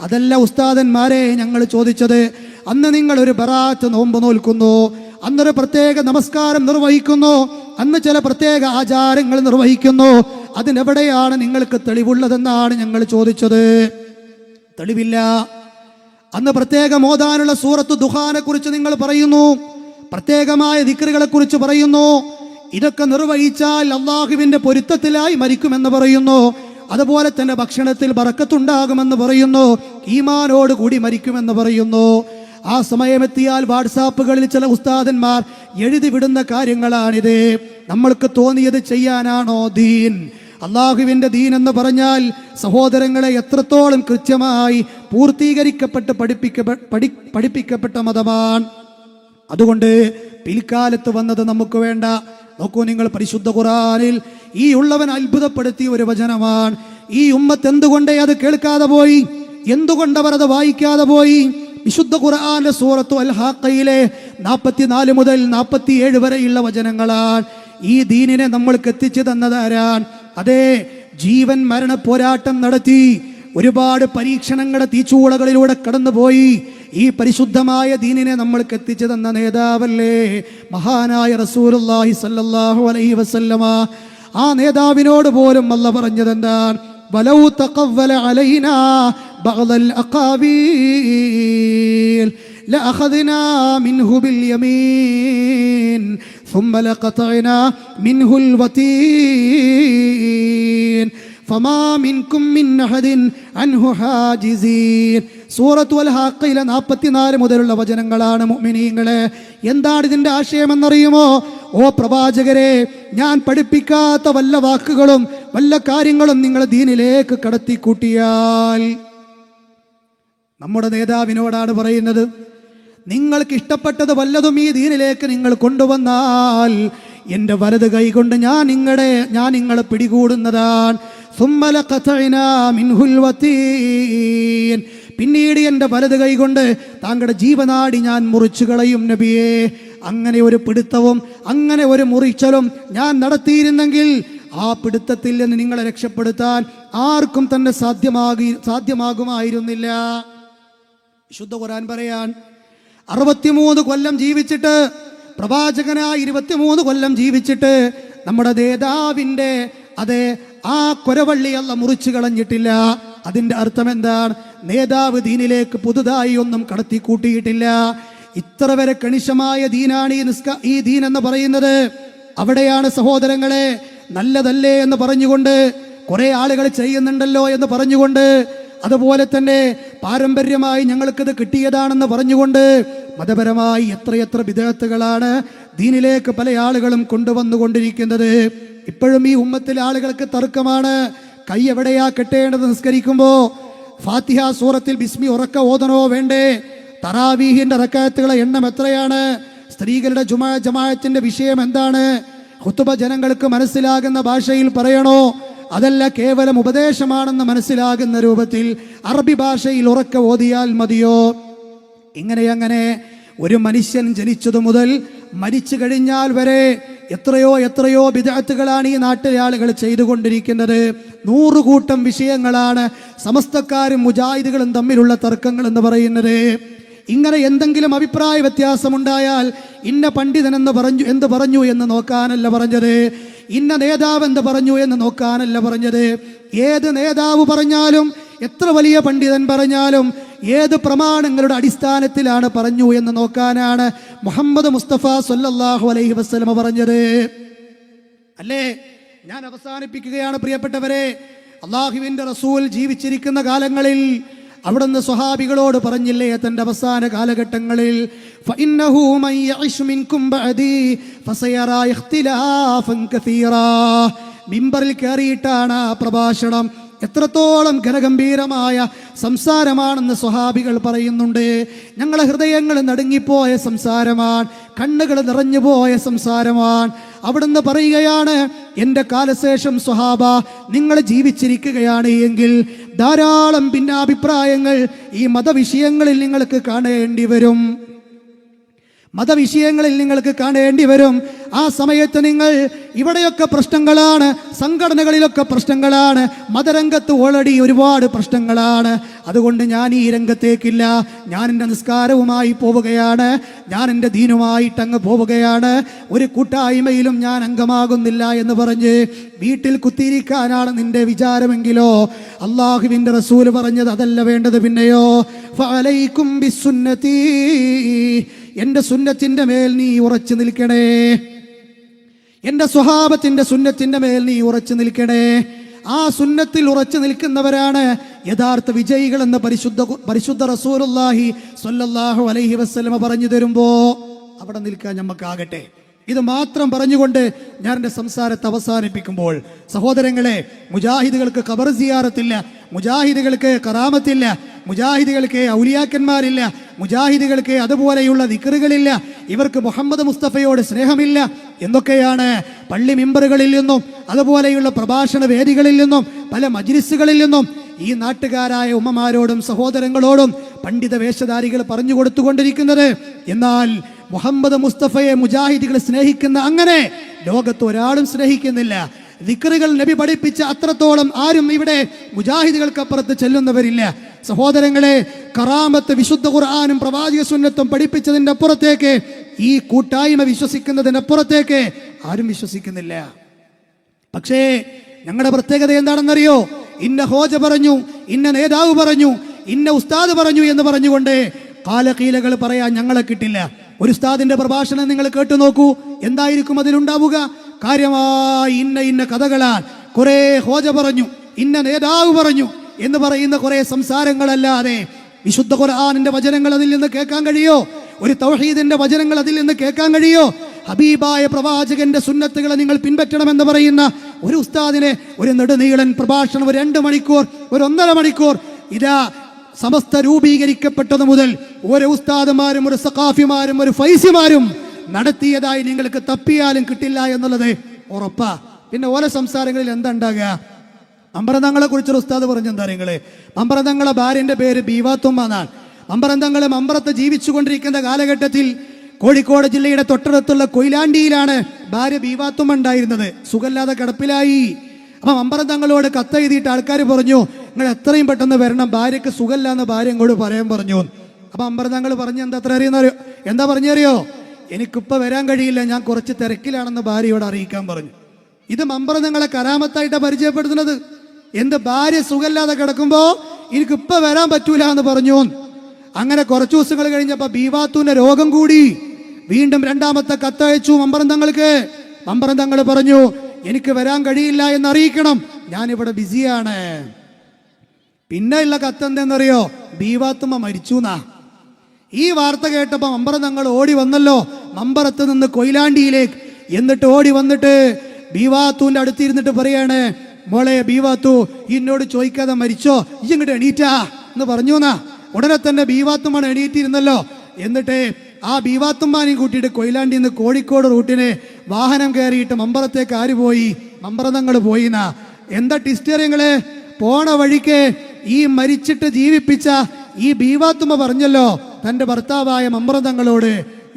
അതല്ല ഉസ്താദന്മാരെ ഞങ്ങൾ ചോദിച്ചത്. അന്ന് നിങ്ങൾ ഒരു ബറാത്ത് നോമ്പ് നോൽക്കുന്നു, അന്നൊരു പ്രത്യേക നമസ്കാരം നിർവഹിക്കുന്നു, അന്ന് ചില പ്രത്യേക ആചാരങ്ങൾ നിർവഹിക്കുന്നു, അതിനെവിടെയാണ് നിങ്ങൾക്ക് തെളിവുള്ളതെന്നാണ് ഞങ്ങൾ ചോദിച്ചത്. തെളിവില്ല. അന്ന് പ്രത്യേകം ഓതാനുള്ള സൂറത്ത് ദുഹാനെ കുറിച്ച് നിങ്ങൾ പറയുന്നു, പ്രത്യേകമായ ദിക്റുകളെ കുറിച്ച് പറയുന്നു. ഇതൊക്കെ നിർവഹിച്ചാൽ അള്ളാഹുവിന്റെ പൊരുത്തത്തിലായി മരിക്കുമെന്ന് പറയുന്നു. അതുപോലെ തന്നെ ഭക്ഷണത്തിൽ ബറക്കത്തുണ്ടാകുമെന്ന് പറയുന്നു, ഈമാനോട് കൂടി മരിക്കുമെന്ന് പറയുന്നു. ആ സമയമെത്തിയാൽ വാട്സാപ്പുകളിൽ ചില ഉസ്താദന്മാർ എഴുതി വിടുന്ന കാര്യങ്ങളാണിത്. നമ്മൾക്ക് തോന്നിയത് ചെയ്യാനാണോ ദീൻ? അള്ളാഹുവിന്റെ ദീൻ എന്ന് പറഞ്ഞാൽ സഹോദരങ്ങളെ എത്രത്തോളം കൃത്യമായി പൂർത്തീകരിക്കപ്പെട്ട് പഠിപ്പിക്കപ്പെട്ട മതമാണ്. അതുകൊണ്ട് പിൽക്കാലത്ത് വന്നത് നമുക്ക് വേണ്ട. നോക്കൂ നിങ്ങൾ, പരിശുദ്ധ ഖുർആനിൽ ഈ ഉള്ളവൻ അത്ഭുതപ്പെടുത്തിയ ഒരു വചനമാണ്. ഈ ഉമ്മത്ത് എന്തുകൊണ്ടേ അത് കേൾക്കാതെ പോയി? എന്തുകൊണ്ടവർ അത് വായിക്കാതെ പോയി? വിശുദ്ധ ഖുർആനിലെ സൂറത്തു അൽ ഹാഖയിലെ 44 മുതൽ 47 വരെയുള്ള വചനങ്ങളാണ്. ഈ ദീനിനെ നമ്മൾക്ക് എത്തിച്ചു തന്നതാരാൻ? അതേ, ജീവൻ മരണ പോരാട്ടം നടത്തി ഒരുപാട് പരീക്ഷണങ്ങളുടെ തീച്ചൂളകളിലൂടെ കടന്നുപോയി ഈ പരിശുദ്ധമായ ദീനിനെ നമ്മൾക്ക് എത്തിച്ചു തന്ന നേതാവല്ലേ മഹാനായ റസൂലുള്ളാഹി സ്വല്ലല്ലാഹു അലൈഹി വസല്ലമ. ആ നേതാവിനോട് പോലും അല്ലാഹു പറഞ്ഞത് എന്താണ്? വലൗ തഖവ്വല അലൈനാ ബഅദൽ അഖാവീൽ ലഅഖദ്നാ മിൻഹു ബിൽ യമീൻ ثم لقطعنا منه الوتين فما منكم من أحد عنه حاجزين. സൂറത്തു അൽ ഹാഖയിലെ 44 മുതലുള്ള വചനങ്ങളാണ് മുഅ്മിനീങ്ങളെ. എന്താണ് ഇതിന്റെ ആശയമെന്നറിയുമോ? ഓ പ്രവാചകരെ, ഞാൻ പഠിപ്പിക്കാത്ത വല്ല വാക്കുകളും വല്ല കാര്യങ്ങളും നിങ്ങൾ ദീനിലേക്ക് കടത്തിക്കൂട്ടിയാൽ, നമ്മുടെ നേതാവിനോടാണ് പറയുന്നത്, നിങ്ങൾക്ക് ഇഷ്ടപ്പെട്ടത് വല്ലതും ഈ ദീനിലേക്ക് നിങ്ങൾ കൊണ്ടുവന്നാൽ എൻ്റെ വലത് കൈ കൊണ്ട് ഞാൻ നിങ്ങളെ പിടികൂടുന്നതാണ്. പിന്നീട് എൻ്റെ വലത് കൈ കൊണ്ട് താങ്കളുടെ ജീവനാടി ഞാൻ മുറിച്ചു കളയും നബിയേ. അങ്ങനെ ഒരു പിടുത്തവും അങ്ങനെ ഒരു മുറിച്ചലും ഞാൻ നടത്തിയിരുന്നെങ്കിൽ ആ പിടുത്തത്തിൽ നിന്ന് നിങ്ങളെ രക്ഷപ്പെടുത്താൻ ആർക്കും തന്നെ സാധ്യമാകുമായിരുന്നില്ല. വിശുദ്ധ ഖുർആൻ പറയാൻ 63 കൊല്ലം ജീവിച്ചിട്ട്, പ്രവാചകനായി 23 കൊല്ലം ജീവിച്ചിട്ട് നമ്മുടെ നേതാവിൻ്റെ ആ കൊരവള്ളി അല്ല മുറിച്ചു കളഞ്ഞിട്ടില്ല. അതിൻ്റെ അർത്ഥം എന്താണ്? നേതാവ് ദീനിലേക്ക് പുതുതായി ഒന്നും കടത്തിക്കൂട്ടിയിട്ടില്ല. ഇത്ര വരെ കണിശമായ ദീനാണ് ഈ ദീൻ എന്ന് പറയുന്നത്. അവിടെയാണ് സഹോദരങ്ങളെ നല്ലതല്ലേ എന്ന് പറഞ്ഞുകൊണ്ട്, കുറെ ആളുകൾ ചെയ്യുന്നുണ്ടല്ലോ എന്ന് പറഞ്ഞുകൊണ്ട്, അതുപോലെ തന്നെ പാരമ്പര്യമായി ഞങ്ങൾക്കിത് കിട്ടിയതാണെന്ന് പറഞ്ഞുകൊണ്ട് മതപരമായി എത്രയെത്ര ബിദ്അത്തുകളാണ് ദീനിലേക്ക് പല ആളുകളും കൊണ്ടുവന്നുകൊണ്ടിരിക്കുന്നത്. ഇപ്പോഴും ഈ ഉമ്മത്തിലെ ആളുകൾക്ക് തർക്കമാണ്, കൈ എവിടെയാ കെട്ടേണ്ടത്? നിസ്കരിക്കുമ്പോൾ ഫാത്തിഹ സൂറത്തിൽ ബിസ്മി ഉറക്ക ഓതണോ വേണ്ടേ? തറാവീഹിന്റെ റക്അത്തുകളെ എണ്ണം എത്രയാണ്? സ്ത്രീകളുടെ ജമാഅത്തിന്റെ വിഷയം എന്താണ്? ഖുതുബ ജനങ്ങൾക്ക് മനസ്സിലാകുന്ന ഭാഷയിൽ പറയണോ, അതല്ല കേവലം ഉപദേശമാണെന്ന് മനസ്സിലാകുന്ന രൂപത്തിൽ അറബി ഭാഷയിൽ ഉറക്ക ഓതിയാൽ മതിയോ? ഇങ്ങനെ ഒരു മനുഷ്യൻ ജനിച്ചതു മുതൽ മരിച്ചു കഴിഞ്ഞാൽ വരെ എത്രയോ ബിദ്അത്തുകളാണ് ഈ നാട്ടിലെ ആളുകൾ ചെയ്തുകൊണ്ടിരിക്കുന്നത്. 100 കൂട്ടം വിഷയങ്ങളാണ് സമസ്തക്കാരും മുജാഹിദുകളും തമ്മിലുള്ള തർക്കങ്ങൾ എന്ന് പറയുന്നത്. ഇങ്ങനെ എന്തെങ്കിലും അഭിപ്രായ വ്യത്യാസമുണ്ടായാൽ ഇന്ന പണ്ഡിതൻ എന്ത് പറഞ്ഞു എന്ന് നോക്കാനല്ല പറഞ്ഞത്, ഇന്ന നേതാവ് എന്ത് പറഞ്ഞു എന്ന് നോക്കാനല്ല പറഞ്ഞത്. ഏത് നേതാവ് പറഞ്ഞാലും, എത്ര വലിയ പണ്ഡിതൻ പറഞ്ഞാലും, ഏത് പ്രമാണങ്ങളുടെ അടിസ്ഥാനത്തിലാണ് പറഞ്ഞു എന്ന് നോക്കാനാണ് മുഹമ്മദ് മുസ്തഫ സല്ലല്ലാഹു അലൈഹി വസല്ലം പറഞ്ഞത്. അല്ലേ? ഞാൻ അവസാനിപ്പിക്കുകയാണ് പ്രിയപ്പെട്ടവരെ. അള്ളാഹുവിന്റെ റസൂൽ ജീവിച്ചിരിക്കുന്ന കാലങ്ങളിൽ അവിടുന്ന് സ്വഹാബികളോട് പറഞ്ഞില്ലേ, തന്റെ അവസാന കാലഘട്ടങ്ങളിൽ, ഫഇന്നഹു മൻ യഇശ് മിൻകും ബഅദി ഫസയറാ ഇഖ്തിലാഫൻ കസീറാ. മിമ്പറിൽ കയറിയിട്ടാണ് ആ പ്രഭാഷണം. എത്രത്തോളം ഘനഗംഭീരമായ സംസാരമാണെന്ന് സ്വഹാബികൾ പറയുന്നുണ്ട്. ഞങ്ങളെ ഹൃദയങ്ങൾ നടുങ്ങിപ്പോയ സംസാരമാണ്, കണ്ണുകൾ നിറഞ്ഞുപോയ സംസാരമാണ്. അവിടുന്ന് പറയുകയാണ്, എൻ്റെ കാലശേഷം സ്വഹാബ നിങ്ങൾ ജീവിച്ചിരിക്കുകയാണ് എങ്കിൽ ധാരാളം ഭിന്നാഭിപ്രായങ്ങൾ ഈ മതവിഷയങ്ങളിൽ നിങ്ങൾക്ക് കാണേണ്ടി വരും. മതവിഷയങ്ങളിൽ നിങ്ങൾക്ക് കാണേണ്ടി വരും. ആ സമയത്ത് നിങ്ങൾ ഇവിടെയൊക്കെ പ്രശ്നങ്ങളാണ്, സംഘടനകളിലൊക്കെ പ്രശ്നങ്ങളാണ്, മതരംഗത്ത് ഓൾറെഡി ഒരുപാട് പ്രശ്നങ്ങളാണ്. അതുകൊണ്ട് ഞാൻ ഈ രംഗത്തേക്കില്ല, ഞാൻ എൻ്റെ നിസ്കാരവുമായി പോവുകയാണ്, ഞാൻ എൻ്റെ ദീനുമായിട്ട് അങ്ങ് പോവുകയാണ്, ഒരു കൂട്ടായ്മയിലും ഞാൻ അംഗമാകുന്നില്ല എന്ന് പറഞ്ഞ് വീട്ടിൽ കുത്തിയിരിക്കാനാണ് നിന്റെ വിചാരമെങ്കിലോ അള്ളാഹുവിൻ്റെ റസൂൽ പറഞ്ഞത് അതല്ല വേണ്ടത്. പിന്നെയോ ഫഅലൈക്കും ബിസുന്നതി, എൻ്റെ സുന്നത്തിൻ്റെ മേൽ നീ ഉറച്ചു നിൽക്കണേ, എൻ്റെ സ്വഹാബത്തിൻ്റെ സുന്നത്തിൻ്റെ മേൽ നീ ഉറച്ചു നിൽക്കണേ. ആ സുന്നത്തിൽ ഉറച്ചു നിൽക്കുന്നവരാണ് യഥാർത്ഥ വിജയികൾ എന്ന് പരിശുദ്ധ റസൂലുള്ളാഹി സ്വല്ലല്ലാഹു അലൈഹി വസല്ലമ പറഞ്ഞു തരുമ്പോ അവിടെ നിൽക്കാൻ നമുക്കാകട്ടെ. ഇത് മാത്രം പറഞ്ഞുകൊണ്ട് ഞാൻ എൻ്റെ സംസാരത്തെ അവസാനിപ്പിക്കുമ്പോൾ, സഹോദരങ്ങളെ, മുജാഹിദുകൾക്ക് ഖബർ സിയാറത്തില്ല, മുജാഹിദുകൾക്ക് കറാമത്തില്ല, മുജാഹിദുകൾക്ക് ഔലിയാക്കന്മാരില്ല, മുജാഹിദുകൾക്ക് അതുപോലെയുള്ള ദിക്റുകളില്ല, ഇവർക്ക് മുഹമ്മദ് മുസ്തഫയോട് സ്നേഹമില്ല എന്നൊക്കെയാണ് പള്ളി മിമ്പറുകളിൽ നിന്നും അതുപോലെയുള്ള പ്രഭാഷണ വേദികളിൽ നിന്നും പല മജ്ലിസുകളിൽ നിന്നും ഈ നാട്ടുകാരായ ഉമ്മമാരോടും സഹോദരങ്ങളോടും പണ്ഡിത വേഷധാരികൾ പറഞ്ഞു കൊടുത്തുകൊണ്ടിരിക്കുന്നത്. എന്നാൽ മുഹമ്മദ് മുസ്തഫയെ മുജാഹിദുകൾ സ്നേഹിക്കുന്ന അങ്ങനെ ലോകത്ത് ഒരാളും സ്നേഹിക്കുന്നില്ല. ദിക്റുകൾ നബി പഠിപ്പിച്ച അത്രത്തോളം ആരും ഇവിടെ മുജാഹിദുകൾക്കപ്പുറത്ത് ചെല്ലുന്നവരില്ല. സഹോദരങ്ങളെ, കറാമത്ത് വിശുദ്ധ ഖുർആനും പ്രവാചക സുന്നത്തും പഠിപ്പിച്ചതിൻ്റെ അപ്പുറത്തേക്ക്, ഈ കൂട്ടായ്മ വിശ്വസിക്കുന്നതിൻ്റെ അപ്പുറത്തേക്ക് ആരും വിശ്വസിക്കുന്നില്ല. പക്ഷേ ഞങ്ങളുടെ പ്രത്യേകത എന്താണെന്നറിയോ? ഇന്ന ഹോജ പറഞ്ഞു, ഇന്ന നേതാവ് പറഞ്ഞു, ഇന്ന ഉസ്താദ് പറഞ്ഞു എന്ന് പറഞ്ഞുകൊണ്ട് കാലകീലകൾ പറയാൻ ഞങ്ങളെ കിട്ടില്ല. ഒരു ഉസ്താദിന്റെ പ്രഭാഷണം നിങ്ങൾ കേട്ടു നോക്കൂ, എന്തായിരിക്കും അതിലുണ്ടാവുക? കാര്യമായി ഇന്ന കഥകളാൽ കുറെ ഹോജ പറഞ്ഞു, ഇന്ന നേതാവ് പറഞ്ഞു എന്ന് പറയുന്ന കുറെ സംസാരങ്ങളല്ലാതെ വിശുദ്ധ ഖുർആനിന്റെ വചനങ്ങൾ അതിൽ നിന്ന് കേൾക്കാൻ കഴിയോ? ഒരു തൗഹീദിന്റെ വചനങ്ങൾ അതിൽ നിന്ന് കേൾക്കാൻ കഴിയോ? ഹബീബായ പ്രവാചകന്റെ സുന്നത്തുകളെ നിങ്ങൾ പിൻപറ്റണമെന്ന് പറയുന്ന ഒരു ഉസ്താദിനെ ഒരു നെടുനീളൻ പ്രഭാഷണം, ഒരു 2 മണിക്കൂർ, ഒരു 1.5 മണിക്കൂർ, ഇതാ സമസ്ത രൂപീകരിക്കപ്പെട്ടത് മുതൽ ഒരു ഉസ്താദുമാരും ഒരു സഖാഫിമാരും ഒരു ഫൈസിമാരും നടത്തിയതായി നിങ്ങൾക്ക് തപ്പിയാലും കിട്ടില്ല എന്നുള്ളത് ഉറപ്പാ. പിന്നെ ഓല സംസാരങ്ങളിൽ എന്താ ഉണ്ടാകുക? മമ്പറന്തങ്ങളെ കുറിച്ചൊരു ഉസ്താദ് പറഞ്ഞു, എന്താ നിങ്ങള്, മമ്പറന്തങ്ങളെ ഭാര്യന്റെ പേര് ബീവാത്തുമ്മ എന്നാണ്. മമ്പറന്തങ്ങളെ മമ്പറത്ത് ജീവിച്ചു കൊണ്ടിരിക്കുന്ന കാലഘട്ടത്തിൽ കോഴിക്കോട് ജില്ലയുടെ തൊട്ടടുത്തുള്ള കൊയിലാണ്ടിയിലാണ് ഭാര്യ ബീവാത്തുമ്മ ഉണ്ടായിരുന്നത്. സുഖമില്ലാതെ കിടപ്പിലായി. അപ്പൊ മമ്പറന്തങ്ങളോട് കത്തെഴുതിയിട്ട് ആൾക്കാർ പറഞ്ഞു, നിങ്ങൾ എത്രയും പെട്ടെന്ന് വരണം, ഭാര്യക്ക് സുഖമില്ല എന്ന് ഭാര്യ ഇങ്ങോട്ട് പറയാൻ പറഞ്ഞു. അപ്പൊ മമ്പറന്തങ്ങൾ പറഞ്ഞു, എന്താ പറഞ്ഞറിയോ? എനിക്കിപ്പോ വരാൻ കഴിയില്ല, ഞാൻ കുറച്ച് തിരക്കിലാണെന്ന് ഭാര്യയോട് അറിയിക്കാൻ പറഞ്ഞു. ഇത് മമ്പറന്തങ്ങളെ കരാമത്തായിട്ടാണ് പരിചയപ്പെടുത്തുന്നത്. എന്ത്, ഭാര്യ സുഖമില്ലാതെ കിടക്കുമ്പോ എനിക്കിപ്പോ വരാൻ പറ്റൂല എന്ന് പറഞ്ഞു. അങ്ങനെ കുറച്ചു ദിവസങ്ങൾ കഴിഞ്ഞപ്പോ ബീവാത്തുവിന്റെ രോഗം കൂടി. വീണ്ടും 2ാമത്തെ കത്തയച്ചു മമ്പറന്തങ്ങൾക്ക്. മമ്പറന്തങ്ങൾ പറഞ്ഞു, എനിക്ക് വരാൻ കഴിയില്ല എന്ന് അറിയിക്കണം, ഞാനിവിടെ ബിസിയാണ്. പിന്നെ ഉള്ള കത്തെന്തെന്നറിയോ? ബീവാത്തുമ്മ മരിച്ചു എന്നാ. ഈ വാർത്ത കേട്ടപ്പോ മമ്പറന്തങ്ങൾ ഓടി വന്നല്ലോ മമ്പറത്ത് നിന്ന് കൊയിലാണ്ടിയിലേക്ക്. എന്നിട്ട് ഓടി വന്നിട്ട് ബീവാത്തുവിന്റെ അടുത്തിരുന്നിട്ട് പറയാണ്, മോളെ ബീവാത്തു, എന്നോട് ചോദിക്കാതെ മരിച്ചോ, ഇങ്ങോട്ട് എണീറ്റാ എന്ന് പറഞ്ഞു എന്നാ. ഉടനെ തന്നെ ബീവാത്തുമ്മ എണീറ്റിരുന്നല്ലോ. എന്നിട്ട് ആ ബീവാത്തുമ്മാനെയും കൂട്ടിയിട്ട് കൊയിലാണ്ടിയിൽ നിന്ന് കോഴിക്കോട് റൂട്ടിന് വാഹനം കയറിയിട്ട് മമ്പറത്തേക്ക് ആര് പോയി? മമ്പറന്തങ്ങൾ പോയിന്നാ. എന്താ ടിസ്റ്ററിയങ്ങള്? പോണ വഴിക്ക് ഈ മരിച്ചിട്ട് ജീവിപ്പിച്ച ഈ ബീവാത്തുമ്മ പറഞ്ഞല്ലോ തൻ്റെ ഭർത്താവായ മമ്പറന്തങ്ങളോട്,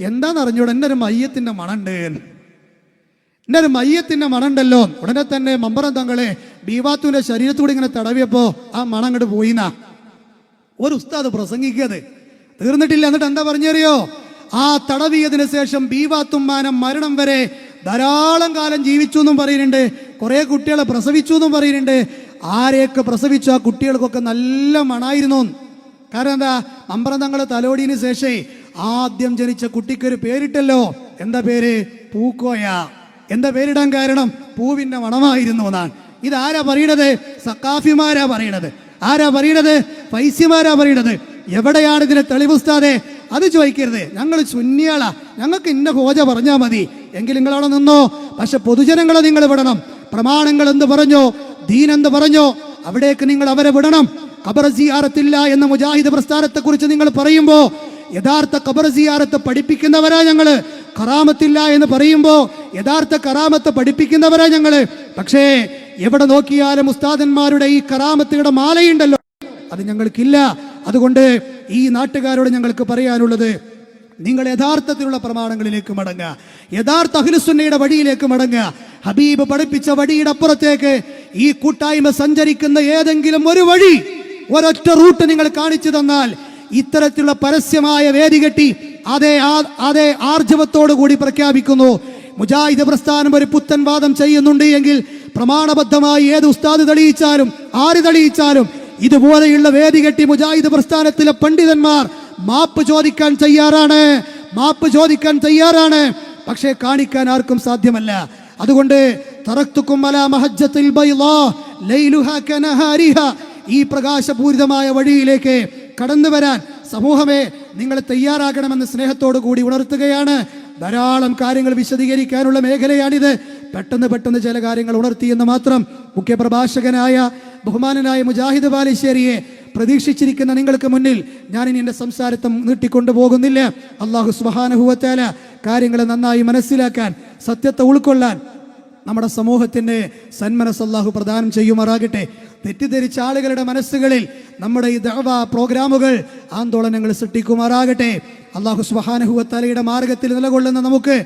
എന്താണെന്നറിഞ്ഞൂടെ, എൻ്റെ ഒരു മയ്യത്തിൻ്റെ മണുണ്ട്, എൻ്റെ ഒരു മയ്യത്തിൻ്റെ മണുണ്ടല്ലോ. ഉടനെ തന്നെ മമ്പറന്തങ്ങളെ ബീവാത്തുവിൻ്റെ ശരീരത്തൂടെ ഇങ്ങനെ തടവിയപ്പോ ആ മണം അങ്ങോട്ട് പോയിന്നാ. ഒരു ഉസ്താദ് പ്രസംഗിക്കത് തീർന്നിട്ടില്ല. എന്നിട്ട് എന്താ പറഞ്ഞറിയോ? ആ തടവിയതിനു ശേഷം ബീവാത്തുമ്മാനം മരണം വരെ ധാരാളം കാലം ജീവിച്ചു എന്നും പറയുന്നുണ്ട്. കുറെ കുട്ടികളെ പ്രസവിച്ചു എന്നും പറയുന്നുണ്ട്. ആരെയൊക്കെ പ്രസവിച്ചു ആ കുട്ടികൾക്കൊക്കെ നല്ല മണായിരുന്നു. കാരണം എന്താ? മമ്പറന്തങ്ങൾ തലോടിയതിനു ശേഷേ ആദ്യം ജനിച്ച കുട്ടിക്കൊരു പേരിട്ടല്ലോ. എന്താ പേര്? പൂക്കോയ. എന്താ പേരിടാൻ കാരണം? പൂവിന്റെ മണമായിരുന്നു എന്നാണ്. ഇതാരാ പറയണത്? സഖാഫിമാരാ പറയണത്. ആരാ പറയണത്? ഫൈസിമാരാ പറയണത്. എവിടെയാണ് ഇതിന് തെളിവ് ഉസ്താദേ? അത് ചോദിക്കരുത്. ഞങ്ങൾ സുന്നിയാളാ, ഞങ്ങൾക്ക് ഇന്ന ഹോജ പറഞ്ഞാൽ മതി എങ്കിൽ നിങ്ങളവിടെ നിന്നോ. പക്ഷെ പൊതുജനങ്ങളെ നിങ്ങൾ വിടണം. പ്രമാണങ്ങൾ എന്ത് പറഞ്ഞോ, ദീൻ എന്ത് പറഞ്ഞോ, അവിടേക്ക് നിങ്ങൾ അവരെ വിടണം. ഖബർ സിയാറത്തില്ല എന്ന മുജാഹിദ് പ്രസ്ഥാനത്തെ കുറിച്ച് നിങ്ങൾ പറയുമ്പോ യഥാർത്ഥ ഖബർ സിയാറത്ത് പഠിപ്പിക്കുന്നവരാ ഞങ്ങള്. കറാമത്തില്ല എന്ന് പറയുമ്പോൾ യഥാർത്ഥ കറാമത്ത് പഠിപ്പിക്കുന്നവരാ ഞങ്ങള്. പക്ഷേ എവിടെ നോക്കിയാലും ഉസ്താദന്മാരുടെ ഈ കറാമത്തുകളുടെ മാലയുണ്ടല്ലോ, അത് ഞങ്ങൾക്കില്ല. അതുകൊണ്ട് ഈ നാട്ടുകാരോട് ഞങ്ങൾക്ക് പറയാനുള്ളത്, നിങ്ങൾ യഥാർത്ഥത്തിലുള്ള പ്രമാണങ്ങളിലേക്ക് മടങ്ങുക, യഥാർത്ഥ അഹ്ലുസുന്നയുടെ വഴിയിലേക്ക് മടങ്ങുക. ഹബീബ് പഠിപ്പിച്ച വഴിയുടെ അപ്പുറത്തേക്ക് ഈ കൂട്ടായ്മ സഞ്ചരിക്കുന്ന ഏതെങ്കിലും ഒരു വഴി, ഒരൊറ്റ റൂട്ട് നിങ്ങൾ കാണിച്ചു തന്നാൽ ഇത്തരത്തിലുള്ള പരസ്യമായ വേദി കെട്ടി അതേ ആർജവത്തോടു കൂടി പ്രഖ്യാപിക്കുന്നു, മുജാഹിദ് പ്രസ്ഥാനം ഒരു പുത്തൻ വാദം ചെയ്യുന്നുണ്ട് എങ്കിൽ പ്രമാണബദ്ധമായി ഏത് ഉസ്താദ് തെളിയിച്ചാലും ആര് തെളിയിച്ചാലും ഇതുപോലെയുള്ള വേദി കെട്ടി മുജാഹിദ് പ്രസ്ഥാനത്തിലെ പണ്ഡിതന്മാർ മാപ്പ് ചോദിക്കാൻ തയ്യാറാണ്. പക്ഷേ കാണിക്കാൻ ആർക്കും സാധ്യമല്ല. അതുകൊണ്ട് തറക്തുക്കും അലാ മഹജ്ജത്തിൽ ബൈളാ ലൈലുഹാ കനഹാരിഹാ, ഈ പ്രകാശപൂരിതമായ വഴിയിലേക്ക് കടന്നു വരാൻ സമൂഹമേ നിങ്ങൾ തയ്യാറാകണമെന്ന് സ്നേഹത്തോടു കൂടി ഉണർത്തുകയാണ്. ധാരാളം കാര്യങ്ങൾ വിശദീകരിക്കാനുള്ള മേഖലയാണിത്. പെട്ടെന്ന് ചില കാര്യങ്ങൾ ഉണർത്തിയെന്ന് മാത്രം. മുഖ്യപ്രഭാഷകനായ ബഹുമാനനായ മുജാഹിദ് ബാലുശ്ശേരിയെ പ്രതീക്ഷിച്ചിരിക്കുന്ന നിങ്ങൾക്ക് മുന്നിൽ ഞാനിനി എൻ്റെ സംസാരത്തെ നീട്ടിക്കൊണ്ടു പോകുന്നില്ല. അല്ലാഹു സുബ്ഹാനഹു വ തആല കാര്യങ്ങളെ നന്നായി മനസ്സിലാക്കാൻ, സത്യത്തെ ഉൾക്കൊള്ളാൻ നമ്മുടെ സമൂഹത്തിന് സന്മനസ് അല്ലാഹു പ്രദാനം ചെയ്യുമാറാകട്ടെ. തെറ്റിദ്ധരിച്ച ആളുകളുടെ മനസ്സുകളിൽ നമ്മുടെ ഈ ദഅവാ പ്രോഗ്രാമുകൾ, ആന്തോളനങ്ങൾ സൃഷ്ടിക്കുമാറാകട്ടെ. അല്ലാഹു സുബ്ഹാനഹു വ തആലയുടെ മാർഗത്തിൽ നിലകൊള്ളുന്ന നമുക്ക്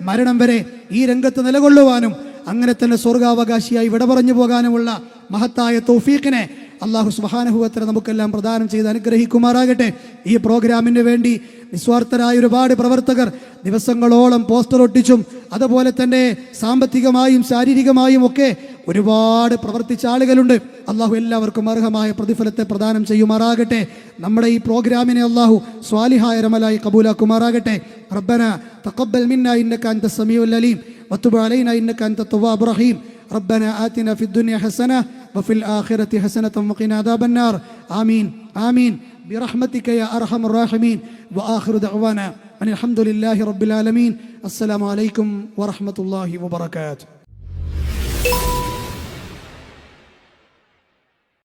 മരണം വരെ ഈ രംഗത്ത് നിലകൊള്ളുവാനും അങ്ങനെ തന്നെ സ്വർഗാവകാശിയായി വിട പറഞ്ഞു പോകാനുമുള്ള മഹത്തായ തൗഫീഖിനെ അല്ലാഹു സുബ്ഹാനഹു വ തആല നമുക്കെല്ലാം പ്രദാനം ചെയ്ത് അനുഗ്രഹിക്കുമാറാകട്ടെ. ഈ പ്രോഗ്രാമിന് വേണ്ടി നിസ്വാർത്ഥരായ ഒരുപാട് പ്രവർത്തകർ ദിവസങ്ങളോളം പോസ്റ്റർ ഒട്ടിച്ചും അതുപോലെ തന്നെ സാമ്പത്തികമായും ശാരീരികമായും ഒക്കെ ഒരുപാട് പ്രവർത്തിച്ച ആളുകളുണ്ട്. അല്ലാഹു എല്ലാവർക്കും അർഹമായ പ്രതിഫലത്തെ പ്രദാനം ചെയ്യുമാറാകട്ടെ. നമ്മുടെ ഈ പ്രോഗ്രാമിനെ അല്ലാഹു സ്വാലിഹായ അമലായി ഖബൂലാക്കുമാറാകട്ടെ. റബ്ബന തഖബ്ബൽ മിന്നാ ഇന്നക അൻതസ് സമീഉൽ അലീം വതുബ് അലൈനാ ഇന്നക അൻതത് തവ്വാബുർ റഹീം. ربنا آتنا في الدنيا حسنة وفي الآخرة حسنة وقنا عذاب النار. آمين آمين برحمتك يا أرحم الراحمين. وآخر دعوانا أن الحمد لله رب العالمين. السلام عليكم ورحمة الله وبركاته.